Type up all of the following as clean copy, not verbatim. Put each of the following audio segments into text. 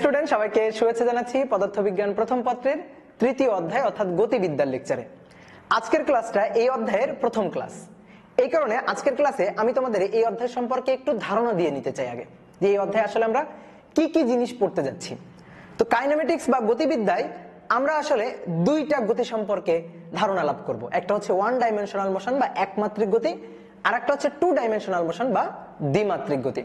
Student, সবাইকে শুভেচ্ছা জানাচ্ছি পদার্থবিজ্ঞান প্রথম পত্রের তৃতীয় অধ্যায় অর্থাৎ গতিবিদ্যার লেকচারে। আজকের ক্লাসটা এই অধ্যায়ের প্রথম ক্লাস। এই কারণে আজকের ক্লাসে আমি তোমাদের এই অধ্যায় সম্পর্কে একটু ধারণা দিয়ে নিতে চাই আগে, যে এই অধ্যায়ে আসলে আমরা কি কি জিনিস পড়তে যাচ্ছি। তো কাইনেমেটিক্স বা গতিবিদ্যায় আমরা আসলে দুইটা গতি সম্পর্কে ধারণা লাভ করব। একটা হচ্ছে ওয়ান ডাইমেনশনাল মোশন বা একমাত্রিক গতি, আর একটা হচ্ছে টু ডাইমেনশনাল মোশন বা দ্বিমাত্রিক গতি।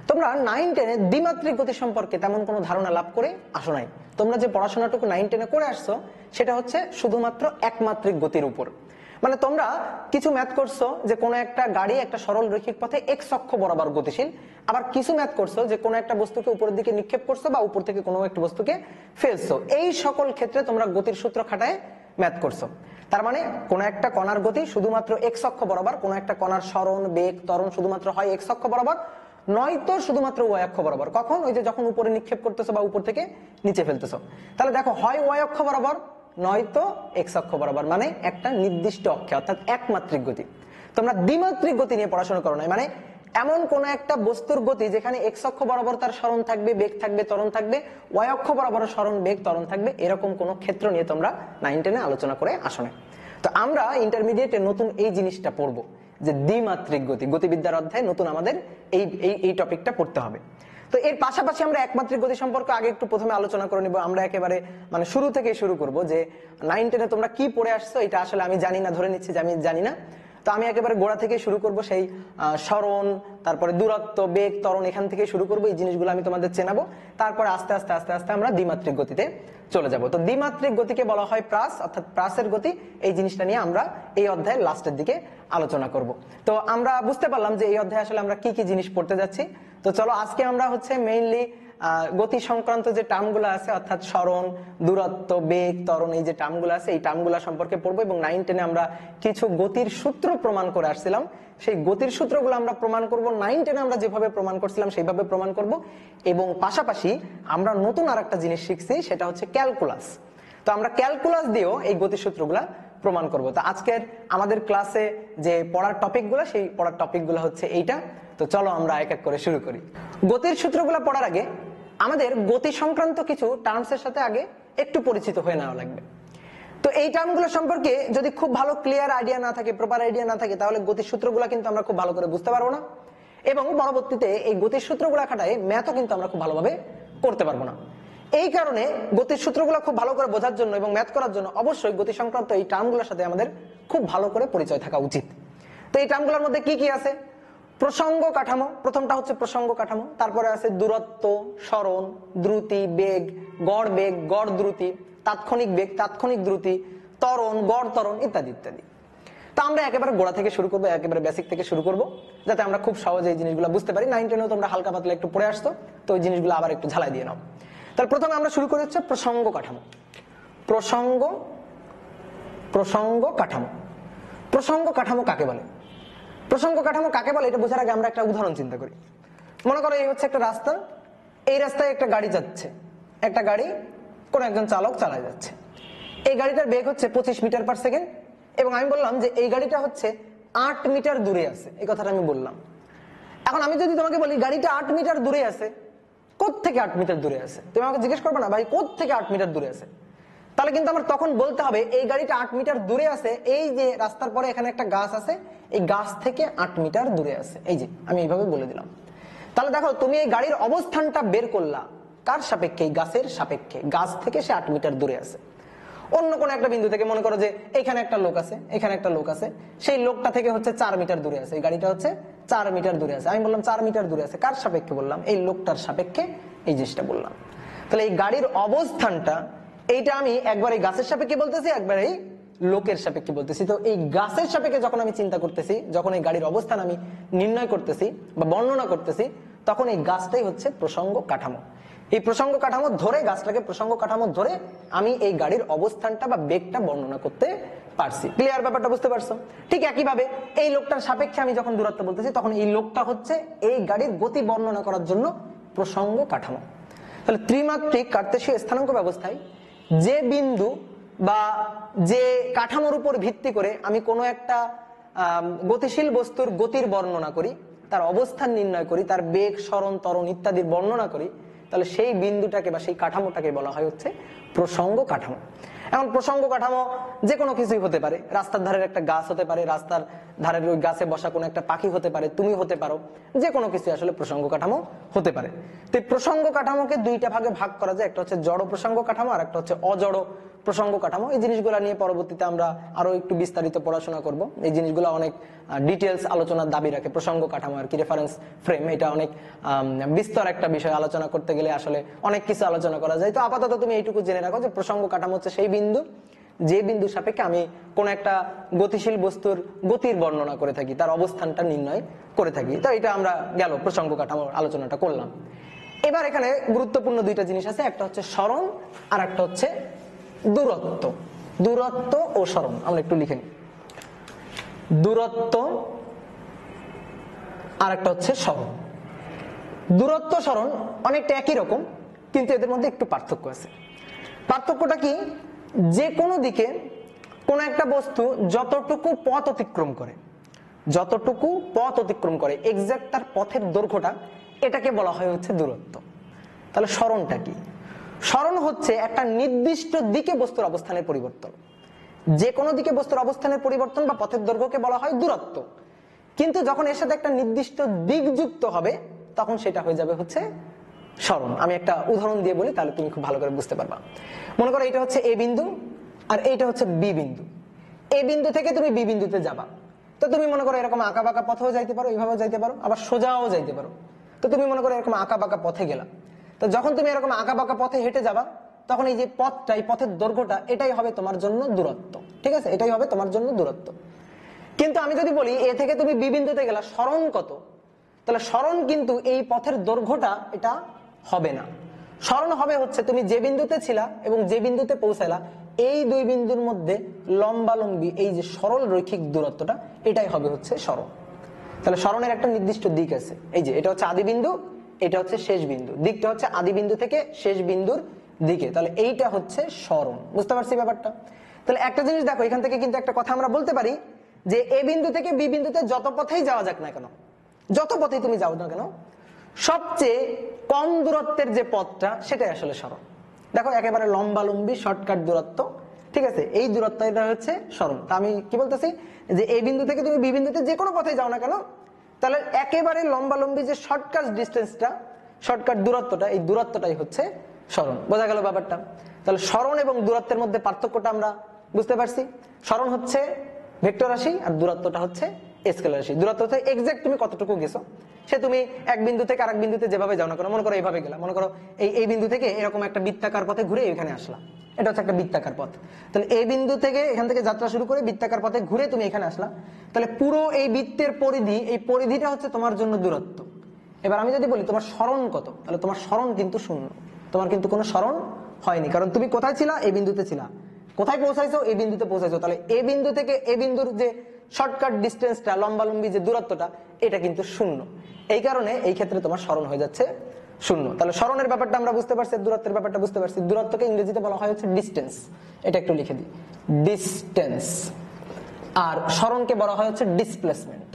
তোমরা 9-10-এ দ্বিমাত্রিক গতি সম্পর্কে তেমন কোনো ধারণা লাভ করে আসো নাই। তোমরা যে পড়াশোনাটুকু 9-10-এ করে আসছো সেটা হচ্ছে শুধুমাত্র একমাত্রিক গতির উপর। মানে তোমরা কিছু ম্যাথ করছো যে কোনো একটা গাড়ি একটা সরল রৈখিক পথে এক্স অক্ষ বরাবর গতিশীল, আবার কিছু ম্যাথ করছো যে কোনো একটা বস্তুকে উপরের দিকে নিক্ষেপ করছো বা উপর থেকে কোনো একটা বস্তুকে ফেলছো। এই সকল ক্ষেত্রে তোমরা গতির সূত্র খাটায় ম্যাথ করছো। তার মানে কোন একটা কণার গতি শুধুমাত্র এক্স অক্ষ বরাবর, কোন একটা কণার সরণ বেগ ত্বরণ শুধুমাত্র হয় এক্স অক্ষ বরাবর, নয়তো শুধুমাত্র ওয়াই অক্ষ বরাবর। কখন? ওই যে যখন উপরে নিক্ষেপ করতেছো বা উপর থেকে নিচে ফেলতেছো। তাহলে দেখো, হয় ওয়াই অক্ষ বরাবর নয়তো এক্স অক্ষ বরাবর, মানে একটা নির্দিষ্ট অক্ষে, অর্থাৎ একমাত্রিক গতি। তোমরা দ্বিমাত্রিক গতি নিয়ে পড়াশোনা করো না, মানে এমন কোন একটা বস্তুর গতি যেখানে এক্স অক্ষ বরাবর তার সরণ থাকবে, বেগ থাকবে, ত্বরণ থাকবে, ওয়াই অক্ষ বরাবর সরণ বেগ ত্বরণ থাকবে, এরকম কোন ক্ষেত্র নিয়ে তোমরা 9-10-এ আলোচনা করে আসো না। তো আমরা ইন্টারমিডিয়েটে নতুন এই জিনিসটা পড়বো যে দ্বিমাত্রিক গতি, গতিবিদ্যার অধ্যায়ে নতুন আমাদের এই টপিকটা পড়তে হবে। তো এর পাশাপাশি আমরা একমাত্রিক গতি সম্পর্কে আগে একটু প্রথমে আলোচনা করে নিব। আমরা একেবারে মানে শুরু থেকে শুরু করব যে 9-10-এ তোমরা কি পড়ে আসছো এটা আসলে আমি জানি না, ধরে নিচ্ছি যে আমি জানি না। তো আমি একেবারে গোড়া থেকে শুরু করব, সেই সরণ, তারপরে দূরত্ব, বেগ, ত্বরণ, এখান থেকে শুরু করব। এই জিনিসগুলো আমি তোমাদের চেনাবো, তারপরে আস্তে আস্তে আস্তে আস্তে আমরা দ্বিমাত্রিক গতিতে চলে যাব। তো দ্বিমাত্রিক গতিকে বলা হয় প্রাস, অর্থাৎ প্রাসের গতি। এই জিনিসটা নিয়ে আমরা এই অধ্যায়ের লাস্টের দিকে আলোচনা করব। তো আমরা বুঝতে পারলাম যে এই অধ্যায়ে আসলে আমরা কি কি জিনিস পড়তে যাচ্ছি। তো চলো, আজকে আমরা হচ্ছে মেইনলি গতি সংক্রান্ত যে টার্মগুলো আছে, অর্থাৎ সরণ, দূরত্ব, বেগ, ত্বরণ, এই যে টার্মগুলো আছে এই টার্মগুলো সম্পর্কে পড়বো। এবং 9-10-এ আমরা কিছু গতির সূত্র প্রমাণ করে আসছিলাম, সেই গতির সূত্রগুলো আমরা প্রমাণ করব। 9-10-এ আমরা যেভাবে প্রমাণ করছিলাম সেইভাবে প্রমাণ করব। এবং পাশাপাশি আমরা নতুন আর একটা জিনিস শিখছি, সেটা হচ্ছে ক্যালকুলাস। তো আমরা ক্যালকুলাস দিয়েও এই গতির সূত্রগুলা প্রমাণ করব। তো আজকের আমাদের ক্লাসে যে পড়ার টপিকগুলো, সেই পড়ার টপিকগুলো হচ্ছে এইটা। তো চলো আমরা এক এক করে শুরু করি। গতির সূত্রগুলো পড়ার আগে আমাদের গতি সংক্রান্ত কিছু টার্মসের সাথে আগে একটু পরিচিত হয়ে নেওয়া লাগবে। তো এই টার্মগুলো সম্পর্কে যদি খুব ভালো ক্লিয়ার আইডিয়া না থাকে, প্রপার আইডিয়া না থাকে, তাহলে গতির সূত্রগুলো কিন্তু আমরা খুব ভালো করে বুঝতে পারবো না, এবং পরবর্তীতে এই গতির সূত্রগুলো খাটায় ম্যাথও কিন্তু আমরা খুব ভালোভাবে করতে পারবো না। এই কারণে গতির সূত্রগুলো খুব ভালো করে বোঝার জন্য এবং ম্যাথ করার জন্য অবশ্যই গতি সংক্রান্ত এই টার্মগুলোর সাথে আমাদের খুব ভালো করে পরিচয় থাকা উচিত। তো এই টার্মগুলোর মধ্যে কি কি আছে? প্রসঙ্গ কাঠামো, প্রথমটা হচ্ছে প্রসঙ্গ কাঠামো। তারপরে আছে দূরত্ব, সরণ, দ্রুতি, বেগ, গড় দ্রুতি, তাৎক্ষণিক বেগ, তাৎক্ষণিক দ্রুতি, ত্বরণ, গড় ত্বরণ, ইত্যাদি ইত্যাদি। তা আমরা একেবারে গোড়া থেকে শুরু করবো, একেবারে বেসিক থেকে শুরু করব, যাতে আমরা খুব সহজে এই জিনিসগুলো বুঝতে পারি। 9-10-এও তোমরা হালকা পাতলা একটু পড়ে আসতো, তো ওই জিনিসগুলো আবার একটু ঝালাই দিয়ে নাও। তাহলে প্রথমে আমরা শুরু করে হচ্ছে প্রসঙ্গ কাঠামো। প্রসঙ্গ কাঠামো, প্রসঙ্গ কাঠামো কাকে বলে? প্রসঙ্গ কাঠামো কাকে বলে এটা বোঝার আগে আমরা একটা উদাহরণ চিন্তা করি। মনে করো এই হচ্ছে একটা রাস্তা, এই রাস্তায় একটা গাড়ি যাচ্ছে, একটা গাড়ি কোন একজন চালক চালায় যাচ্ছে। এই গাড়িটার বেগ হচ্ছে 25 মিটার পার সেকেন্ড, এবং আমি বললাম যে এই গাড়িটা হচ্ছে 8 মিটার দূরে আছে, এই কথাটা আমি বললাম। এখন আমি যদি তোমাকে বলি গাড়িটা 8 মিটার দূরে আছে, কোত্থেকে 8 মিটার দূরে আছে? তুমি আমাকে জিজ্ঞেস করবে না ভাই কোত্থেকে 8 মিটার দূরে আছে? তাহলে কিন্তু আমার তখন বলতে হবে এই গাড়িটা 8 মিটার দূরে আছে, এই যে রাস্তার পরে এখানে একটা গাছ আছে, এই গাছ থেকে 8 মিটার দূরে আছে। এই যে আমি এইভাবে বলে দিলাম। তাহলে দেখো, তুমি এই গাড়ির অবস্থানটা বের করলা কার সাপেক্ষে? এই গাছের সাপেক্ষে। গাছ থেকে সে 8 মিটার দূরে আছে। অন্য কোন একটা বিন্দু থেকে মনে করো যে এখানে একটা লোক আছে, এখানে একটা লোক আছে, সেই লোকটা থেকে হচ্ছে 4 মিটার দূরে আছে, এই গাড়িটা হচ্ছে 4 মিটার দূরে আছে। আমি বললাম 4 মিটার দূরে আছে, কার সাপেক্ষে বললাম? এই লোকটার সাপেক্ষে এই জিনিসটা বললাম। তাহলে এই গাড়ির অবস্থানটা এইটা আমি একবার এই গাছের সাপেক্ষে বলতেছি, একবার এই লোকের সাপেক্ষে বলতেছি। তো এই গাছের সাপেক্ষে যখন আমি চিন্তা করতেছি, যখন এই গাড়ির অবস্থান আমি নির্ণয় করতেছি বা বর্ণনা করতেছি, তখন এই গাছটাই হচ্ছে প্রসঙ্গ কাঠামো। এই প্রসঙ্গ কাঠামো ধরে, গাছটাকে প্রসঙ্গ কাঠামো ধরে আমি এই গাড়ির অবস্থানটা বা বেগটা বর্ণনা করতে পারছি। ক্লিয়ার? ব্যাপারটা বুঝতে পারছো? ঠিক একইভাবে এই লোকটার সাপেক্ষে আমি যখন দূরত্ব বলতেছি, তখন এই লোকটা হচ্ছে এই গাড়ির গতি বর্ণনা করার জন্য প্রসঙ্গ কাঠামো। তাহলে ত্রিমাত্রিক কার্তেশীয় স্থানাঙ্ক ব্যবস্থায় যে বিন্দু বা যে কাঠামোর উপর ভিত্তি করে আমি কোনো একটা গতিশীল বস্তুর গতির বর্ণনা করি, তার অবস্থান নির্ণয় করি, তার বেগ, সরণ, ত্বরণ ইত্যাদির বর্ণনা করি, তাহলে সেই বিন্দুটাকে বা সেই কাঠামোটাকে বলা হয় হচ্ছে প্রসঙ্গ কাঠামো। এখন প্রসঙ্গ কাঠামো যে কোনো কিছুই হতে পারে, রাস্তার ধারের একটা গাছ হতে পারে, রাস্তার ধারের ওই গাছে বসা কোনো একটা পাখি হতে পারে, তুমি হতে পারো, যে কোনো কিছু আসলে প্রসঙ্গ কাঠামো হতে পারে। তো এই প্রসঙ্গ কাঠামোকে দুইটা ভাগে ভাগ করা যায়, একটা হচ্ছে জড় প্রসঙ্গ কাঠামো আর একটা হচ্ছে অজড় প্রসঙ্গ কাঠামো। এই জিনিসগুলো নিয়ে পরবর্তীতে আমরা আরো একটু বিস্তারিত পড়াশোনা করব। এই জিনিসগুলো অনেক ডিটেলস আলোচনার দাবি রাখে। প্রসঙ্গ কাঠামো আর কি রেফারেন্স ফ্রেম, এটা অনেক বিস্তর একটা বিষয়, আলোচনা করতে গেলে আসলে অনেক কিছু আলোচনা করা যায়। তো আপাতত তুমি এইটুকু জেনে রাখো যে প্রসঙ্গ কাঠামো হচ্ছে সেই বিন্দু যে বিন্দু সাপেক্ষে আমি কোন একটা গতিশীল বস্তুর গতির বর্ণনা করে থাকি, তার অবস্থানটা নির্ণয় করে থাকি। তো এটা আমরা গেল প্রসঙ্গ কাঠামোর আলোচনাটা করলাম। এবার এখানে গুরুত্বপূর্ণ দুইটা জিনিস আছে, একটা হচ্ছে সরণ আর একটা হচ্ছে দূরত্ব। দূরত্ব ও সরণ আমরা একটু লিখে নিই। দূরত্ব আর একটা হচ্ছে সরণ। দূরত্ব সরণ অনেকটা একই রকম, কিন্তু এদের মধ্যে একটু পার্থক্য আছে। পার্থক্যটা কি? যে কোনো দিকে কোন একটা বস্তু যতটুকু পথ অতিক্রম করে, যতটুকু পথ অতিক্রম করে এক্সাক্ট তার পথের দৈর্ঘ্যটা, এটাকে বলা হয় হচ্ছে দূরত্ব। তাহলে সরণটা কি? সরণ হচ্ছে একটা নির্দিষ্ট দিকে বস্তুর অবস্থানের পরিবর্তন। যে কোনো দিকে বস্তুর অবস্থানের পরিবর্তন বা পথের দৈর্ঘ্যকে বলা হয় দূরত্ব, কিন্তু যখন এর সাথে একটা নির্দিষ্ট দিক যুক্ত হবে তখন সেটা হয়ে যাবে হচ্ছে সরণ। আমি একটা উদাহরণ দিয়ে বলি, তাহলে তুমি খুব ভালো করে বুঝতে পারবা। মনে করো এটা হচ্ছে এ বিন্দু আর এইটা হচ্ছে বি বিন্দু। এ বিন্দু থেকে তুমি বি বিন্দুতে যাবা, তো তুমি মনে করো এরকম আঁকা বাঁকা পথেও যাইতে পারো, এইভাবেও যাইতে পারো, আবার সোজাও যাইতে পারো। তো তুমি মনে করো এরকম আঁকা বাঁকা পথে গেলা, তো যখন তুমি এরকম আঁকা বাঁকা পথে হেঁটে যাবা তখন এই যে পথটা, এই পথের দৈর্ঘ্যটা, এটাই হবে তোমার জন্য দূরত্ব। ঠিক আছে, এটাই হবে তোমার জন্য দূরত্ব। কিন্তু আমি যদি বলি এ থেকে তুমি বি বিন্দুতে গেলা, সরণ কত? তাহলে সরণ কিন্তু এই পথের দৈর্ঘ্যটা এটা হবে না। সরণ হবে হচ্ছে তুমি যে বিন্দুতে ছিলা এবং যে বিন্দুতে পৌঁছালা, এই দুই বিন্দুর মধ্যে লম্বালম্বী এই যে সরল রৈখিক দূরত্বটা, এটাই হবে হচ্ছে সরণ। তাহলে সরণের একটা নির্দিষ্ট দিক আছে। এই যে এটা হচ্ছে আদি বিন্দু, এটা হচ্ছে শেষ বিন্দু, দিকটা হচ্ছে আদি বিন্দু থেকে শেষ বিন্দুর দিকে, তাহলে এইটা হচ্ছে সরণ। বুঝতে পারছি ব্যাপারটা? তাহলে একটা জিনিস দেখো, এখান থেকে কিন্তু একটা কথা আমরা বলতে পারি যে এ বিন্দু থেকে বি বিন্দুতে যত পথেই যাওয়া যাক না কেন, যত পথেই তুমি যাও না কেন, সবচেয়ে কম দূরত্বের যে পথটা সেটাই আসলে সরণ। দেখো একেবারে লম্বালম্বী শর্টকাট দূরত্ব, ঠিক আছে, এই দূরত্ব এটা হচ্ছে সরণ। তা আমি কি বলতেছি যে এই বিন্দু থেকে তুমি বি বিন্দুতে যে কোনো পথে যাও না কেন, তাহলে একেবারে লম্বালম্বী যে শর্টকাট ডিস্টেন্সটা, শর্টকাট দূরত্বটা, এই দূরত্বটাই হচ্ছে সরণ। বোঝা গেল ব্যাপারটা? তাহলে সরণ এবং দূরত্বের মধ্যে পার্থক্যটা আমরা বুঝতে পারছি। সরণ হচ্ছে ভেক্টর রাশি আর দূরত্বটা হচ্ছে স্কেলার রাশি। দূরত্ব হচ্ছে এক্সাক্ট তুমি কতটুকু গেছো, সে তুমি এক বিন্দু থেকে আরেক বিন্দুতে যেভাবে যাও না কেন, মনে করো এইভাবে গেলা, মনে করো এই বিন্দু থেকে এরকম একটা বৃত্তাকার পথে ঘুরে এখানে আসলা, এটা হচ্ছে একটা বৃত্তাকার পথ। তাহলে এই বিন্দু থেকে এখান থেকে যাত্রা শুরু করে বৃত্তাকার পথে ঘুরে তুমি এখানে আসলা, তাহলে পুরো এই বৃত্তের পরিধি, এই পরিধিটা হচ্ছে তোমার জন্য দূরত্ব। এবার আমি যদি বলি তোমার সরণ কত, তাহলে তোমার সরণ কিন্তু শূন্য, তোমার কিন্তু কোনো সরণ হয়নি, কারণ তুমি কোথায় ছিলা? এই বিন্দুতে ছিলা। কোথায় পৌঁছাইছো? এই বিন্দুতে পৌঁছাইছো। তাহলে এই বিন্দু থেকে এই বিন্দুর যে শর্টকাট ডিস্টেন্সটা, লম্বালম্বী যে দূরত্বটা, এটা কিন্তু শূন্য। এই কারণে এই ক্ষেত্রে তোমার সরণ হয়ে যাচ্ছে শূন্য। তাহলে সরণের ব্যাপারটা আমরা বুঝতে পারছি, দূরত্বের ব্যাপারটা বুঝতে পারছি। দূরত্বকে ইংরেজিতে বলা হয় হচ্ছে ডিস্টেন্স, এটা একটু লিখে দিই, ডিস্টেন্স। আর সরণকে বলা হয় হচ্ছে ডিসপ্লেসমেন্ট,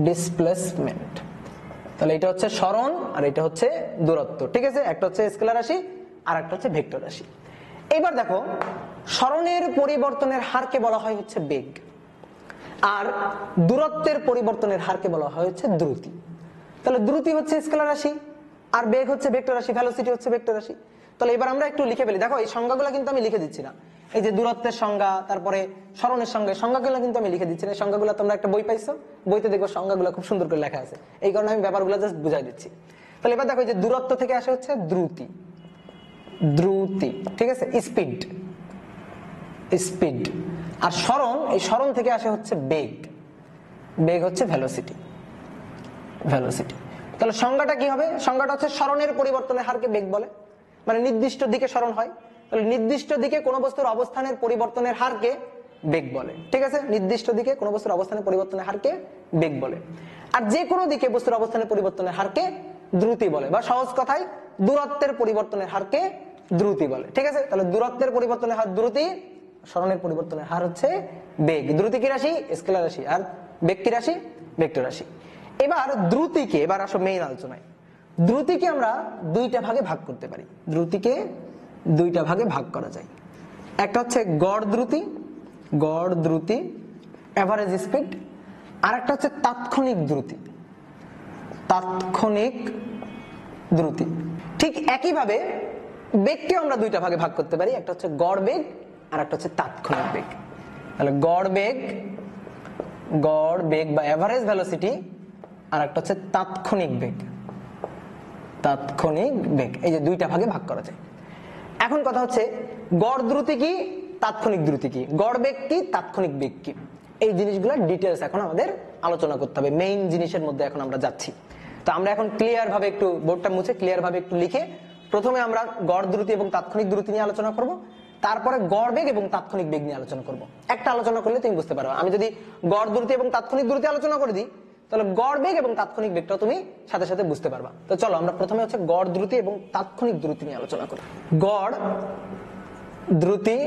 ডিসপ্লেসমেন্ট। তাহলে এটা হচ্ছে সরণ আর এটা হচ্ছে দূরত্ব। ঠিক আছে, একটা হচ্ছে স্কেলার রাশি আর একটা হচ্ছে ভেক্টর রাশি। এবার দেখো, সরণের পরিবর্তনের হারকে বলা হয় হচ্ছে বেগ, আর দূরত্বের পরিবর্তনের হারকে বলা হয় হচ্ছে দ্রুতি। তাহলে দ্রুতি হচ্ছে স্কেলার রাশি আর বেগ হচ্ছে ভেক্টর রাশি, ভেলোসিটি হচ্ছে ভেক্টর রাশি। তাহলে এবার আমরা একটু লিখে ফেলি। দেখো এই সংজ্ঞাগুলো কিন্তু আমি লিখে দিচ্ছি না, এই যে দূরত্বের সংজ্ঞা, তারপরে সরণের সংজ্ঞাগুলো কিন্তু আমি লিখে দিচ্ছি না। এই সংজ্ঞাগুলো তোমরা একটা বই পাইছো, বইতে দেখো সংজ্ঞাগুলো খুব সুন্দর করে লেখা আছে, এই কারণে আমি ব্যাপারগুলো জাস্ট বুঝাই দিচ্ছি। তাহলে এবার দেখো, যে দূরত্ব থেকে আসে হচ্ছে দ্রুতি, দ্রুতি, ঠিক আছে, স্পিড, স্পিড। আর সরণ, এই সরণ থেকে আসে হচ্ছে বেগ, বেগ হচ্ছে ভেলোসিটি, ভেলোসিটি। তাহলে সংজ্ঞাটা কি হবে? সংজ্ঞাটা হচ্ছে সরণের পরিবর্তনের হারকে বেগ বলে, মানে নির্দিষ্ট দিকে সরণ হয়, তাহলে নির্দিষ্ট দিকে কোনো বস্তুর অবস্থানের পরিবর্তনের হারকে বেগ বলে। ঠিক আছে, নির্দিষ্ট দিকে কোনো বস্তুর অবস্থানের পরিবর্তনের হারকে বেগ বলে। আর যে কোনো দিকে বস্তুর অবস্থানের পরিবর্তনের হারকে দ্রুতি বলে, বা সহজ কথায় দূরত্বের পরিবর্তনের হারকে দ্রুতি বলে। ঠিক আছে, তাহলে দূরত্বের পরিবর্তনের হার দ্রুতি, সরণের পরিবর্তনের হার হচ্ছে বেগ। দ্রুতি কি রাশি? স্কেলার রাশি। আর বেগ কি রাশি? ভেক্টর রাশি। এবার দ্রুতিকে, এবার আসো মেইন আলোচনায়, দ্রুতিকে আমরা দুইটা ভাগে ভাগ করতে পারি, দ্রুতিকে দুইটা ভাগে ভাগ করা যায়। একটা হচ্ছে গড় দ্রুতি এভারেজ স্পিড, আর একটা হচ্ছে তাৎক্ষণিক দ্রুতি। ঠিক একইভাবে বেগকে আমরা দুইটা ভাগে ভাগ করতে পারি, একটা হচ্ছে গড় বেগ আর একটা হচ্ছে তাৎক্ষণিক বেগ। তাহলে গড় বেগ বা এভারেজ ভেলোসিটি, আর একটা হচ্ছে তাৎক্ষণিক বেগ। এই যে দুইটা ভাগে ভাগ করা যায়। এখন কথা হচ্ছে গড় দ্রুতি কি, তাৎক্ষণিক দ্রুতি কি, গড় বেগ কি, তাৎক্ষণিক বেগ কি, এই জিনিসগুলো ডিটেলস এখন আমাদের আলোচনা করতে হবে। মেইন জিনিসের মধ্যে এখন আমরা যাচ্ছি। তো আমরা এখন ক্লিয়ার ভাবে একটু বোর্ডটা মুছে ক্লিয়ার ভাবে একটু লিখে প্রথমে আমরা গড় দ্রুতি এবং তাৎক্ষণিক দ্রুতি নিয়ে আলোচনা করব, তারপরে গড় বেগ এবং তাৎক্ষণিক বেগ নিয়ে আলোচনা করব। একটা আলোচনা করলে তুমি বুঝতে পারো। আমি যদি গড় দ্রুতি এবং তাৎক্ষণিক দ্রুতি আলোচনা করে দিই, তাহলে গড় বেগ এবং তাৎক্ষণিক বেগটাও তুমি সাথে সাথে বুঝতে পারবা। তো চলো আমরা প্রথমে হচ্ছে গড় দ্রুতি এবং তাৎক্ষণিক দ্রুতি নিয়ে আলোচনা করি। গড় দ্রুতি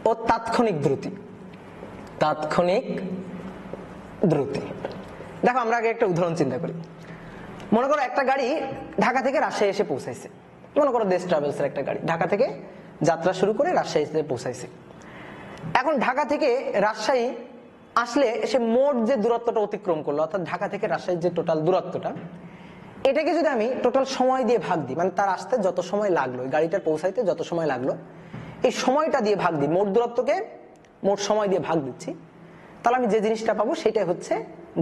ও তাৎক্ষণিক দ্রুতি। দেখো আমরা আগে একটা উদাহরণ চিন্তা করি। মনে করো একটা গাড়ি ঢাকা থেকে রাজশাহী এসে পৌঁছাইছে। মনে করো দেশ ট্রাভেলস এর একটা গাড়ি ঢাকা থেকে যাত্রা শুরু করে রাজশাহী এসে পৌঁছাইছে। এখন ঢাকা থেকে রাজশাহী আসলে সে মোট যে দূরত্বটা অতিক্রম করলো, অর্থাৎ ঢাকা থেকে রাজশাহীর যে টোটাল দূরত্বটা, এটাকে যদি আমি টোটাল সময় দিয়ে ভাগ দিই, মানে তার আসতে যত সময় লাগলো, গাড়িটা পৌঁছাইতে যত সময় লাগলো, এই সময়টা দিয়ে ভাগ দিই, মোট দূরত্বকে মোট সময় দিয়ে ভাগ দিচ্ছি, তাহলে আমি যে জিনিসটা পাবো সেটাই হচ্ছে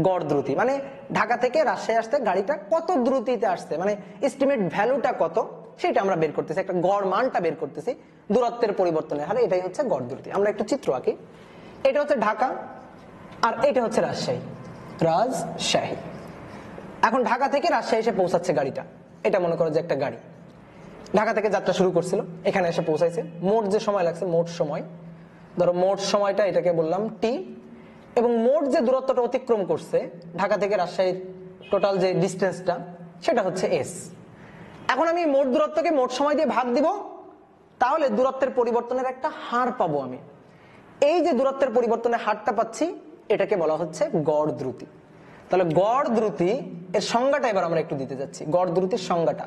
গড় দ্রুতি। মানে ঢাকা থেকে রাজশাহী আসতে গাড়িটা কত দ্রুতিতে আসছে, মানে এস্টিমেট ভ্যালুটা কত, সেটা আমরা বের করতেছি, একটা গড় মানটা বের করতেছি দূরত্বের পরিবর্তনের হারে। এটাই হচ্ছে গড় দ্রুতি। আমরা একটু চিত্র আঁকি। এটা হচ্ছে ঢাকা আর এটা হচ্ছে রাজশাহী। এখন ঢাকা থেকে রাজশাহী এসে পৌঁছাচ্ছে গাড়িটা। এটা মনে করো যে একটা গাড়ি ঢাকা থেকে যাত্রা শুরু করছিল, এখানে এসে পৌঁছাইছে। মোট যে সময় লাগছে, মোট সময় ধরো, মোট সময়টা এটাকে বললাম টি, এবং মোট যে দূরত্বটা অতিক্রম করছে ঢাকা থেকে রাজশাহীর টোটাল যে ডিস্টেন্সটা, সেটা হচ্ছে এস। এখন আমি মোট দূরত্বকে মোট সময় দিয়ে ভাগ দিব, তাহলে দূরত্বের পরিবর্তনের একটা হার পাবো আমি। এই যে দূরত্বের পরিবর্তনের হারটা পাচ্ছি, এটাকে বলা হচ্ছে গড় দ্রুতি। তাহলে গড় দ্রুতি এর সংজ্ঞাটা এবার আমরা একটু দিতে যাচ্ছি। গড় দ্রুতির সংজ্ঞাটা,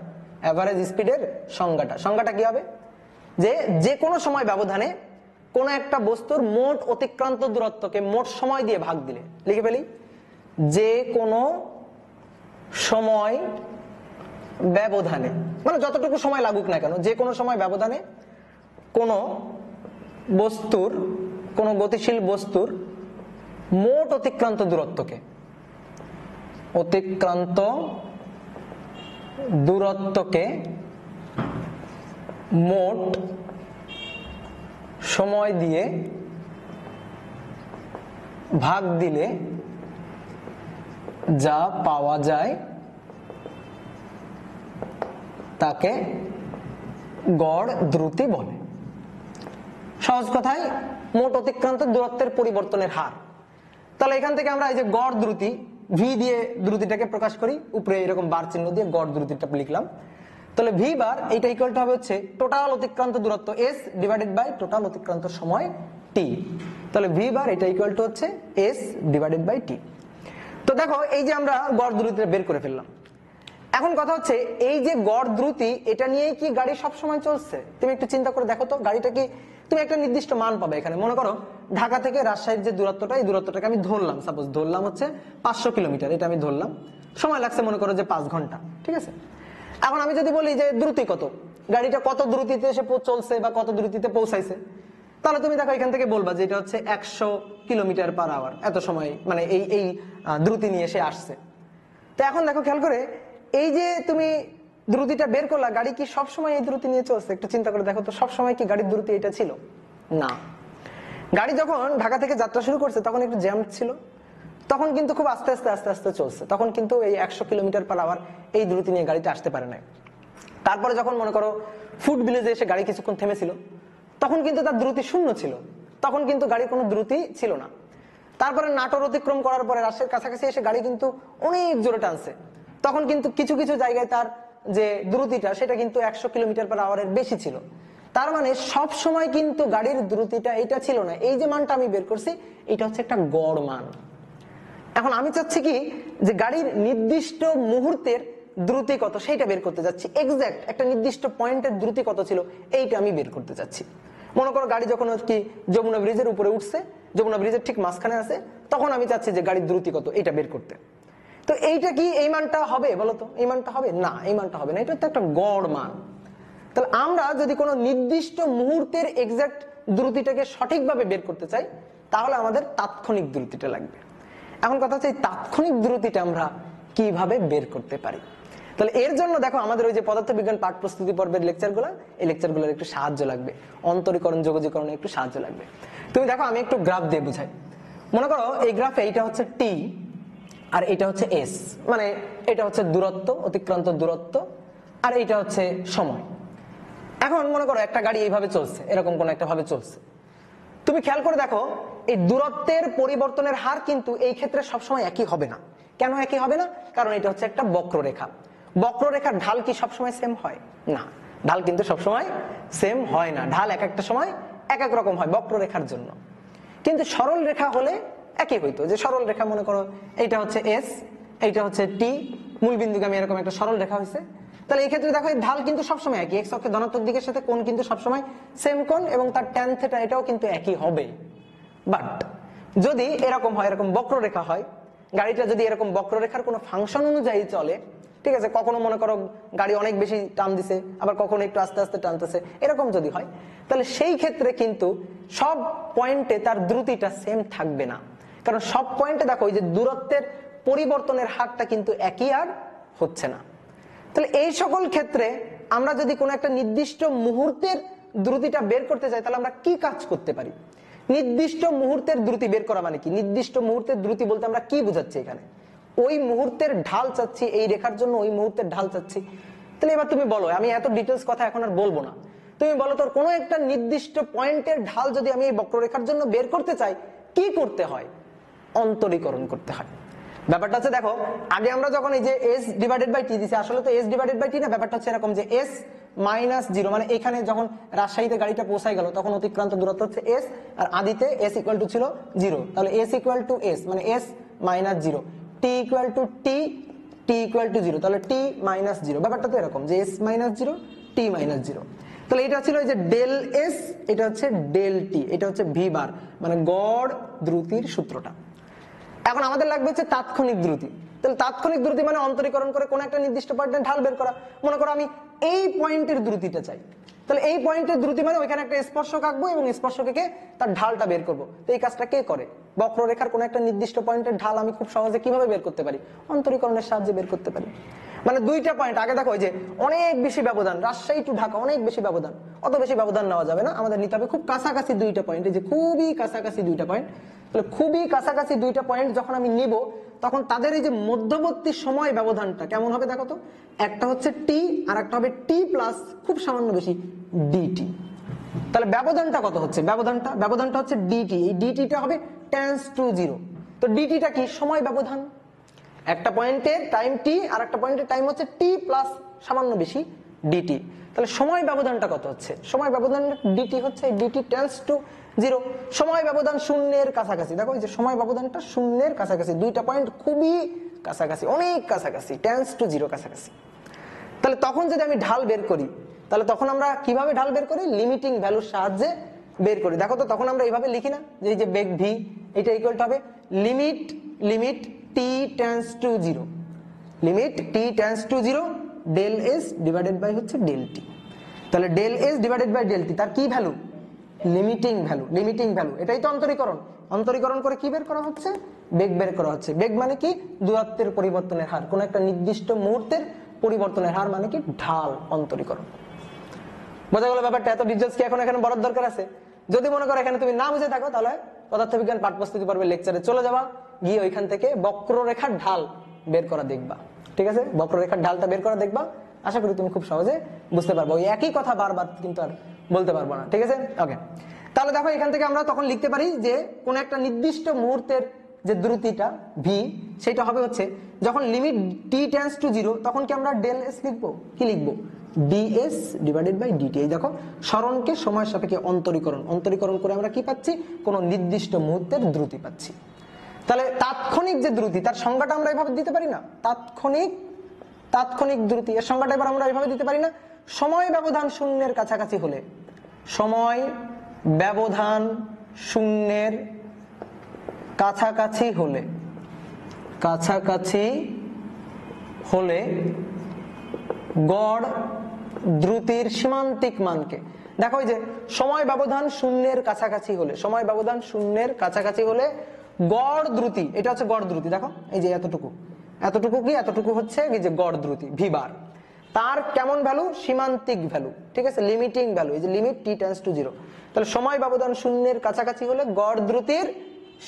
এভারেজ স্পিডের সংজ্ঞাটা কি হবে? যে কোনো সময় ব্যবধানে কোন একটা বস্তুর মোট অতিক্রান্ত দূরত্বকে মোট সময় দিয়ে ভাগ দিলে, লিখে ফেলি, যে কোনো সময় ব্যবধানে, মানে যতটুকু সময় লাগুক না কেন, যে কোনো সময় ব্যবধানে কোন বস্তুর, কোন গতিশীল বস্তুর মোট অতিক্রান্ত দূরত্বকে মোট সময় দিয়ে ভাগ দিলে যা পাওয়া যায় তাকে গড় দ্রুতি বলে। সহজ কথায় মোট অতিক্রান্ত দূরত্বের পরিবর্তনের হার। তাহলে এখান থেকে আমরা এই যে গড় দ্রুতি, ভি দিয়ে দ্রুতিটাকে প্রকাশ করি, উপরে এরকম বার চিহ্ন দিয়ে গড় দ্রুতিটা লিখলাম। তাহলে ভি বার এইটা ইকুয়াল টু হবে হচ্ছে টোটাল অতিক্রান্ত দূরত্ব এস ডিভাইডেড বাই টোটাল অতিক্রান্ত সময় টি। তাহলে ভি বার এটা ইকুয়াল টু হচ্ছে এস ডিভাইডেড বাই টি। তো দেখো এই যে আমরা গড় দ্রুতিটা বের করে ফেললাম। এখন কথা হচ্ছে এই যে গড় দ্রুতি, এটা নিয়েই কি গাড়ি সব সময় চলছে? তুমি একটু চিন্তা করে দেখো তো, গাড়িটা কি, তুমি একটা নির্দিষ্ট মান পাবে এখানে। মনে করো ঢাকা থেকে রাজশাহীর যে দূরত্বটা, এই দূরত্বটাকে আমি ধরলাম, সাপোজ ধরলাম হচ্ছে 500 কিলোমিটার, এটা আমি ধরলাম। সময় লাগছে মনে করো যে 5 ঘন্টা, ঠিক আছে? এখন আমি যদি বলি যে দ্রুতি কত, গাড়িটা কত দ্রুতিতে এসে চলছে বা কত দ্রুতিতে পৌঁছাইছে, তাহলে তুমি দেখো এখান থেকে বলবা যে এটা হচ্ছে 100 কিলোমিটার পার আওয়ার, এত সময় মানে এই দ্রুতি নিয়ে এসে আসছে। তো এখন দেখো খেয়াল করে, এই যে তুমি দ্রুতিটা বের করলা, গাড়ি কি সবসময় এই দ্রুতি নিয়ে চলছে? একটু চিন্তা করে দেখো তো, সবসময় কি গাড়ির দ্রুতি এটা ছিল? না। গাড়ি যখন ঢাকা থেকে যাত্রা শুরু করছে তখন একটু জ্যাম ছিল, তখন কিন্তু খুব আস্তে আস্তে আস্তে আস্তে চলছে, তখন কিন্তু এই 100 কিলোমিটার পার আওয়ার এই দ্রুতি নিয়ে গাড়িটা আসতে পারে না। তারপরে যখন মনে করো ফুড ভিলেজে এসে গাড়ি কিছুক্ষণ থেমেছিল, তখন কিন্তু তার দ্রুতি শূন্য ছিল, তখন কিন্তু গাড়ির কোনো দ্রুতি ছিল না। তারপরে নাটোর অতিক্রম করার পরে রাজশাহীর কাছাকাছি এসে গাড়ি কিন্তু অনেক জোরে টানছে, তখন কিন্তু কিছু কিছু জায়গায় তার যে দ্রুতিটা সেটা কিন্তু 100 কিলোমিটার পার আওয়ারের বেশি ছিল। তার মানে সব সময় কিন্তু গাড়ির দ্রুতিটা এটা ছিল না। এই যে মানটা আমি বের করছি, এটা হচ্ছে একটা গড় মান। এখন আমি চাচ্ছি কি, যে গাড়ির নির্দিষ্ট মুহূর্তের দ্রুতি কত সেইটা বের করতে যাচ্ছি, এক্সাক্ট একটা নির্দিষ্ট পয়েন্টের দ্রুতি কত ছিল এইটা আমি বের করতে যাচ্ছি। মনে করো গাড়ি যখন কি যমুনা ব্রিজের উপরে উঠছে, যমুনা ব্রিজের ঠিক মাঝখানে আছে, তখন আমি চাচ্ছি যে গাড়ির দ্রুতি কত এইটা বের করতে। তো এইটা কি এই মানটা হবে বলো তো? এই মানটা হবে না, এই মানটা হবে না, এটা তো একটা গড় মান। তাহলে আমরা যদি কোনো নির্দিষ্ট মুহূর্তের এক্সাক্ট দ্রুতিটাকে সঠিকভাবে বের করতে চাই তাহলে আমাদের তাৎক্ষণিক দ্রুতিটা লাগবে। এখন কথা হচ্ছে এই তাৎক্ষণিক দ্রুতিটা আমরা কিভাবে বের করতে পারি। তাহলে এর জন্য দেখো আমাদের ওই যে পদার্থবিজ্ঞান পাঠ প্রস্তুতি পর্বের লেকচারগুলো, এই লেকচারগুলোর একটু সাহায্য লাগবে, অন্তরীকরণ যোগজীকরণে একটু সাহায্য লাগবে। তুমি দেখো আমি একটু গ্রাফ দিয়ে বুঝাই। মনে করো এই গ্রাফে এইটা হচ্ছে টি আর এটা হচ্ছে এস, মানে এটা হচ্ছে দূরত্ব, অতিক্রান্ত দূরত্ব, আর এইটা হচ্ছে সময়। এখন মনে করো একটা গাড়ি এইভাবে চলছে, এরকম কোন একটা ভাবে চলছে। তুমি খেয়াল করে দেখো এই দূরত্বের পরিবর্তনের হার কিন্তু এই ক্ষেত্রে সবসময় একই হবে না। কেন একই হবে না? কারণ এটা হচ্ছে একটা বক্ররেখা। বক্ররেখার ঢাল কি সবসময় সেম হয় না, ঢাল কিন্তু সবসময় সেম হয় না, ঢাল এক একটা সময় এক এক রকম হয় বক্ররেখার জন্য। কিন্তু সরল রেখা হলে একই হইতো, যে সরল রেখা মনে করো এইটা হচ্ছে এস, এইটা হচ্ছে টি, মূলবিন্দুগামী এরকম একটা সরল রেখা হয়েছে। তাহলে এই ক্ষেত্রে দেখো এই ঢাল কিন্তু সবসময় একই, এক্স অক্ষের ধনাত্মক দিকের সাথে কোণ কিন্তু সবসময় সেম কোণ এবং তার ট্যান থিটা এটাও কিন্তু একই হবে। বাট যদি এরকম হয়, এরকম বক্ররেখা হয়, গাড়িটা যদি এরকম বক্ররেখার কোনো ফাংশন অনুযায়ী চলে, ঠিক আছে, কখনো মনে করো গাড়ি অনেক বেশি টান দিছে, আবার কখনো একটু আস্তে আস্তে টানতেছে, এরকম যদি হয় তাহলে সেই ক্ষেত্রে কিন্তু সব পয়েন্টে তার দ্রুতিটা সেম থাকবে না। কারণ সব পয়েন্টে দেখো এই যে দূরত্বের পরিবর্তনের হারটা কিন্তু একই আর হচ্ছে না। তাহলে এই সকল ক্ষেত্রে আমরা যদি কোনো একটা নির্দিষ্ট মুহূর্তের দ্রুতিটা বের করতে চাই তাহলে আমরা কি কাজ করতে পারি? নির্দিষ্ট মুহূর্তের দ্রুতি বের করা মানে কি? নির্দিষ্ট মুহূর্তের দ্রুতি বলতে আমরা কি বোঝাচ্ছি এখানে? ওই মুহূর্তের ঢাল চাচ্ছি, এই রেখার জন্য ওই মুহূর্তের ঢাল চাচ্ছি। তাহলে এবার তুমি বলো, আমি এত ডিটেলস কথা এখন আর বলবো না, তুমি বলো তোর কোনো একটা নির্দিষ্ট পয়েন্টের ঢাল যদি আমি এই বক্ররেখার জন্য বের করতে চাই কি করতে হয়? অন্তরীকরণ করতে হয়। ব্যাপারটা হচ্ছে দেখো আগে আমরা যখন এই যে s ডিভাইডেড বাই টি দিছি, আসলে তো s ডিভাইডেড বাই টি না, ব্যাপারটা হচ্ছে এরকম যে s মাইনাস জিরো, মানে এখানে যখন রাজশাহীতে গাড়িটা পৌঁছায় গেল তখন অতিক্রান্ত দূরত্ব হচ্ছে s, আর আদিতে s ইকুয়াল টু ছিল জিরো, তাহলে s ইকুয়াল টু s মানে s minus zero, t equal two t, t equal two zero, তাহলে t মাইনাস জিরো। ব্যাপারটা তো এরকম যে s minus zero, t minus zero. তাহলে এটা ছিল এই যে ডেল s, এটা হচ্ছে ডেল t, এটা হচ্ছে v বার, মানে গড় দ্রুতির সূত্রটা। এখন আমাদের লাগবে হচ্ছে তাৎক্ষণিক দ্রুতি। তাহলে তাৎক্ষণিক দ্রুতি মানে অন্তরীকরণ করে কোন একটা নির্দিষ্ট পয়েন্টে ঢাল বের করা। মনে করো আমি এই পয়েন্টের দ্রুতিটা চাই, তাহলে এই পয়েন্টের দ্রুতি মানে ওইখানে একটা স্পর্শক আঁকবো এবং স্পর্শকে তার ঢালটা বের করবো। তো এই কাজটা কে করে? বক্ররেখার কোন একটা নির্দিষ্ট পয়েন্টের ঢাল আমি খুব সহজে কিভাবে বের করতে পারি? অন্তরীকরণের সাহায্যে বের করতে পারি। মানে দুইটা পয়েন্ট আগে দেখো যে অনেক বেশি ব্যবধান, রাজশাহী টু ঢাকা অনেক বেশি ব্যবধান, অত বেশি ব্যবধান নেওয়া যাবে না, আমাদের নিতে হবে খুব কাছাকাছি দুইটা পয়েন্ট, যে খুবই কাছাকাছি দুইটা পয়েন্ট। তাহলে খুবই কাছাকাছি দুইটা পয়েন্ট যখন আমি নিব তখন তাদের এই যে মধ্যবর্তী সময় ব্যবধানটা কেমন হবে দেখো তো, একটা হচ্ছে টি আর একটা হবে টি প্লাস খুব সামান্য বেশি ডিটি। তাহলে ব্যবধানটা কত হচ্ছে? ব্যবধানটা হচ্ছে ডিটি, এই ডিটিটা হবে টেন্স টু জিরো। তো ডিটিটা কি? সময় ব্যবধান। একটা পয়েন্টের টাইম টি আর একটা পয়েন্টের টাইম হচ্ছে টি প্লাস সামান্য বেশি ডিটি। তাহলে সময় ব্যবধানটা কত হচ্ছে? সময় ব্যবধান ডিটি হচ্ছে ডিটি টেন্স টু জিরো। সময় ব্যবধান শূন্যের কাছাকাছি, দেখো এই যে সময় ব্যবধানটা শূন্যের কাছাকাছি, দুইটা পয়েন্ট খুবই কাছাকাছি, অনেক কাছাকাছি, টেন্স টু জিরো কাছাকাছি। তাহলে তখন যদি আমি ঢাল বের করি তাহলে তখন আমরা কিভাবে ঢাল বের করি? লিমিটিং ভ্যালুর সাহায্যে বের করি। দেখো তো তখন আমরা এইভাবে লিখি না যে এই যে বেগ ভি, এটা ইকুয়াল টু হবে limit t tends to zero, limit t tends to zero del s divided by হচ্ছে ডেল t। তাহলে del s divided by del t তার কি ভ্যালু? Limiting value. এটাই তো অন্তরীকরণ করে কি বের করা হচ্ছে? বেগ বের করা হচ্ছে। বেগ মানে কি? দূরত্বের পরিবর্তনের হার, কোন একটা নির্দিষ্ট মুহূর্তের পরিবর্তনের হার মানে কি? ঢাল অন্তরীকরণ। বোঝা গেল ব্যাপারটা? এত ডিটেইলস কি এখন এখানে বলার দরকার আছে? যদি মনে করো এখানে তুমি না বুঝে থাকো তাহলে পদার্থবিজ্ঞান পাঠ প্রস্তুতি পর্বের লেকচারে চলে যাবা, গিয়ে ওইখান থেকে বক্ররেখার ঢাল বের করা দেখবা। ঠিক আছে, বক্ররেখার ঢালটা বের করা দেখবা, আশা করি তুমি খুব সহজে বুঝতে পারবো। ওই একই কথা বারবার কিন্তু আর বলতে পারবো না। ঠিক আছে, ওকে। তাহলে দেখো এখান থেকে আমরা তখন লিখতে পারি যে কোন একটা নির্দিষ্ট মুহূর্তের যে দ্রুতিটা ভি, সেটা হবে হচ্ছে যখন limit T tends to zero, তখন কি আমরা ডেল এস লিখবো? কি লিখবো? DS divided by DT. এই দেখো সরণকে সময়ের সাপেক্ষে অন্তরীকরণ করে আমরা কি পাচ্ছি? কোন নির্দিষ্ট মুহূর্তের দ্রুতি পাচ্ছি। তাহলে তাৎক্ষণিক যে দ্রুতি তার সংজ্ঞাটা আমরা এভাবে দিতে পারি না? তাৎক্ষণিক তাৎক্ষণিক দ্রুতি। এর সংজ্ঞাটা এবার আমরা এইভাবে দিতে পারি না, সময় ব্যবধান শূন্যের কাছাকাছি হলে, সময় ব্যবধান শূন্যের কাছাকাছি হলে, কাছাকাছি হলে গড় দ্রুতির সীমান্তিক মানকে, দেখো এই যে সময় ব্যবধান শূন্যের কাছাকাছি হলে, সময় ব্যবধান শূন্যের কাছাকাছি হলে গড় দ্রুতি, এটা হচ্ছে গড় দ্রুতি। দেখো এই যে এতটুকু, এতটুকু কি, এতটুকু হচ্ছে এই যে গড় দ্রুতি ভি বার। তার কেমন ভ্যালু, সীমান্তিক ভ্যালু, ঠিক আছে, লিমিটিং ভ্যালু, এই যে লিমিট টি টেন্ডস টু 0। তাহলে সময় ব্যবধান শূন্যের কাছাকাছি হলে গড় দ্রুতির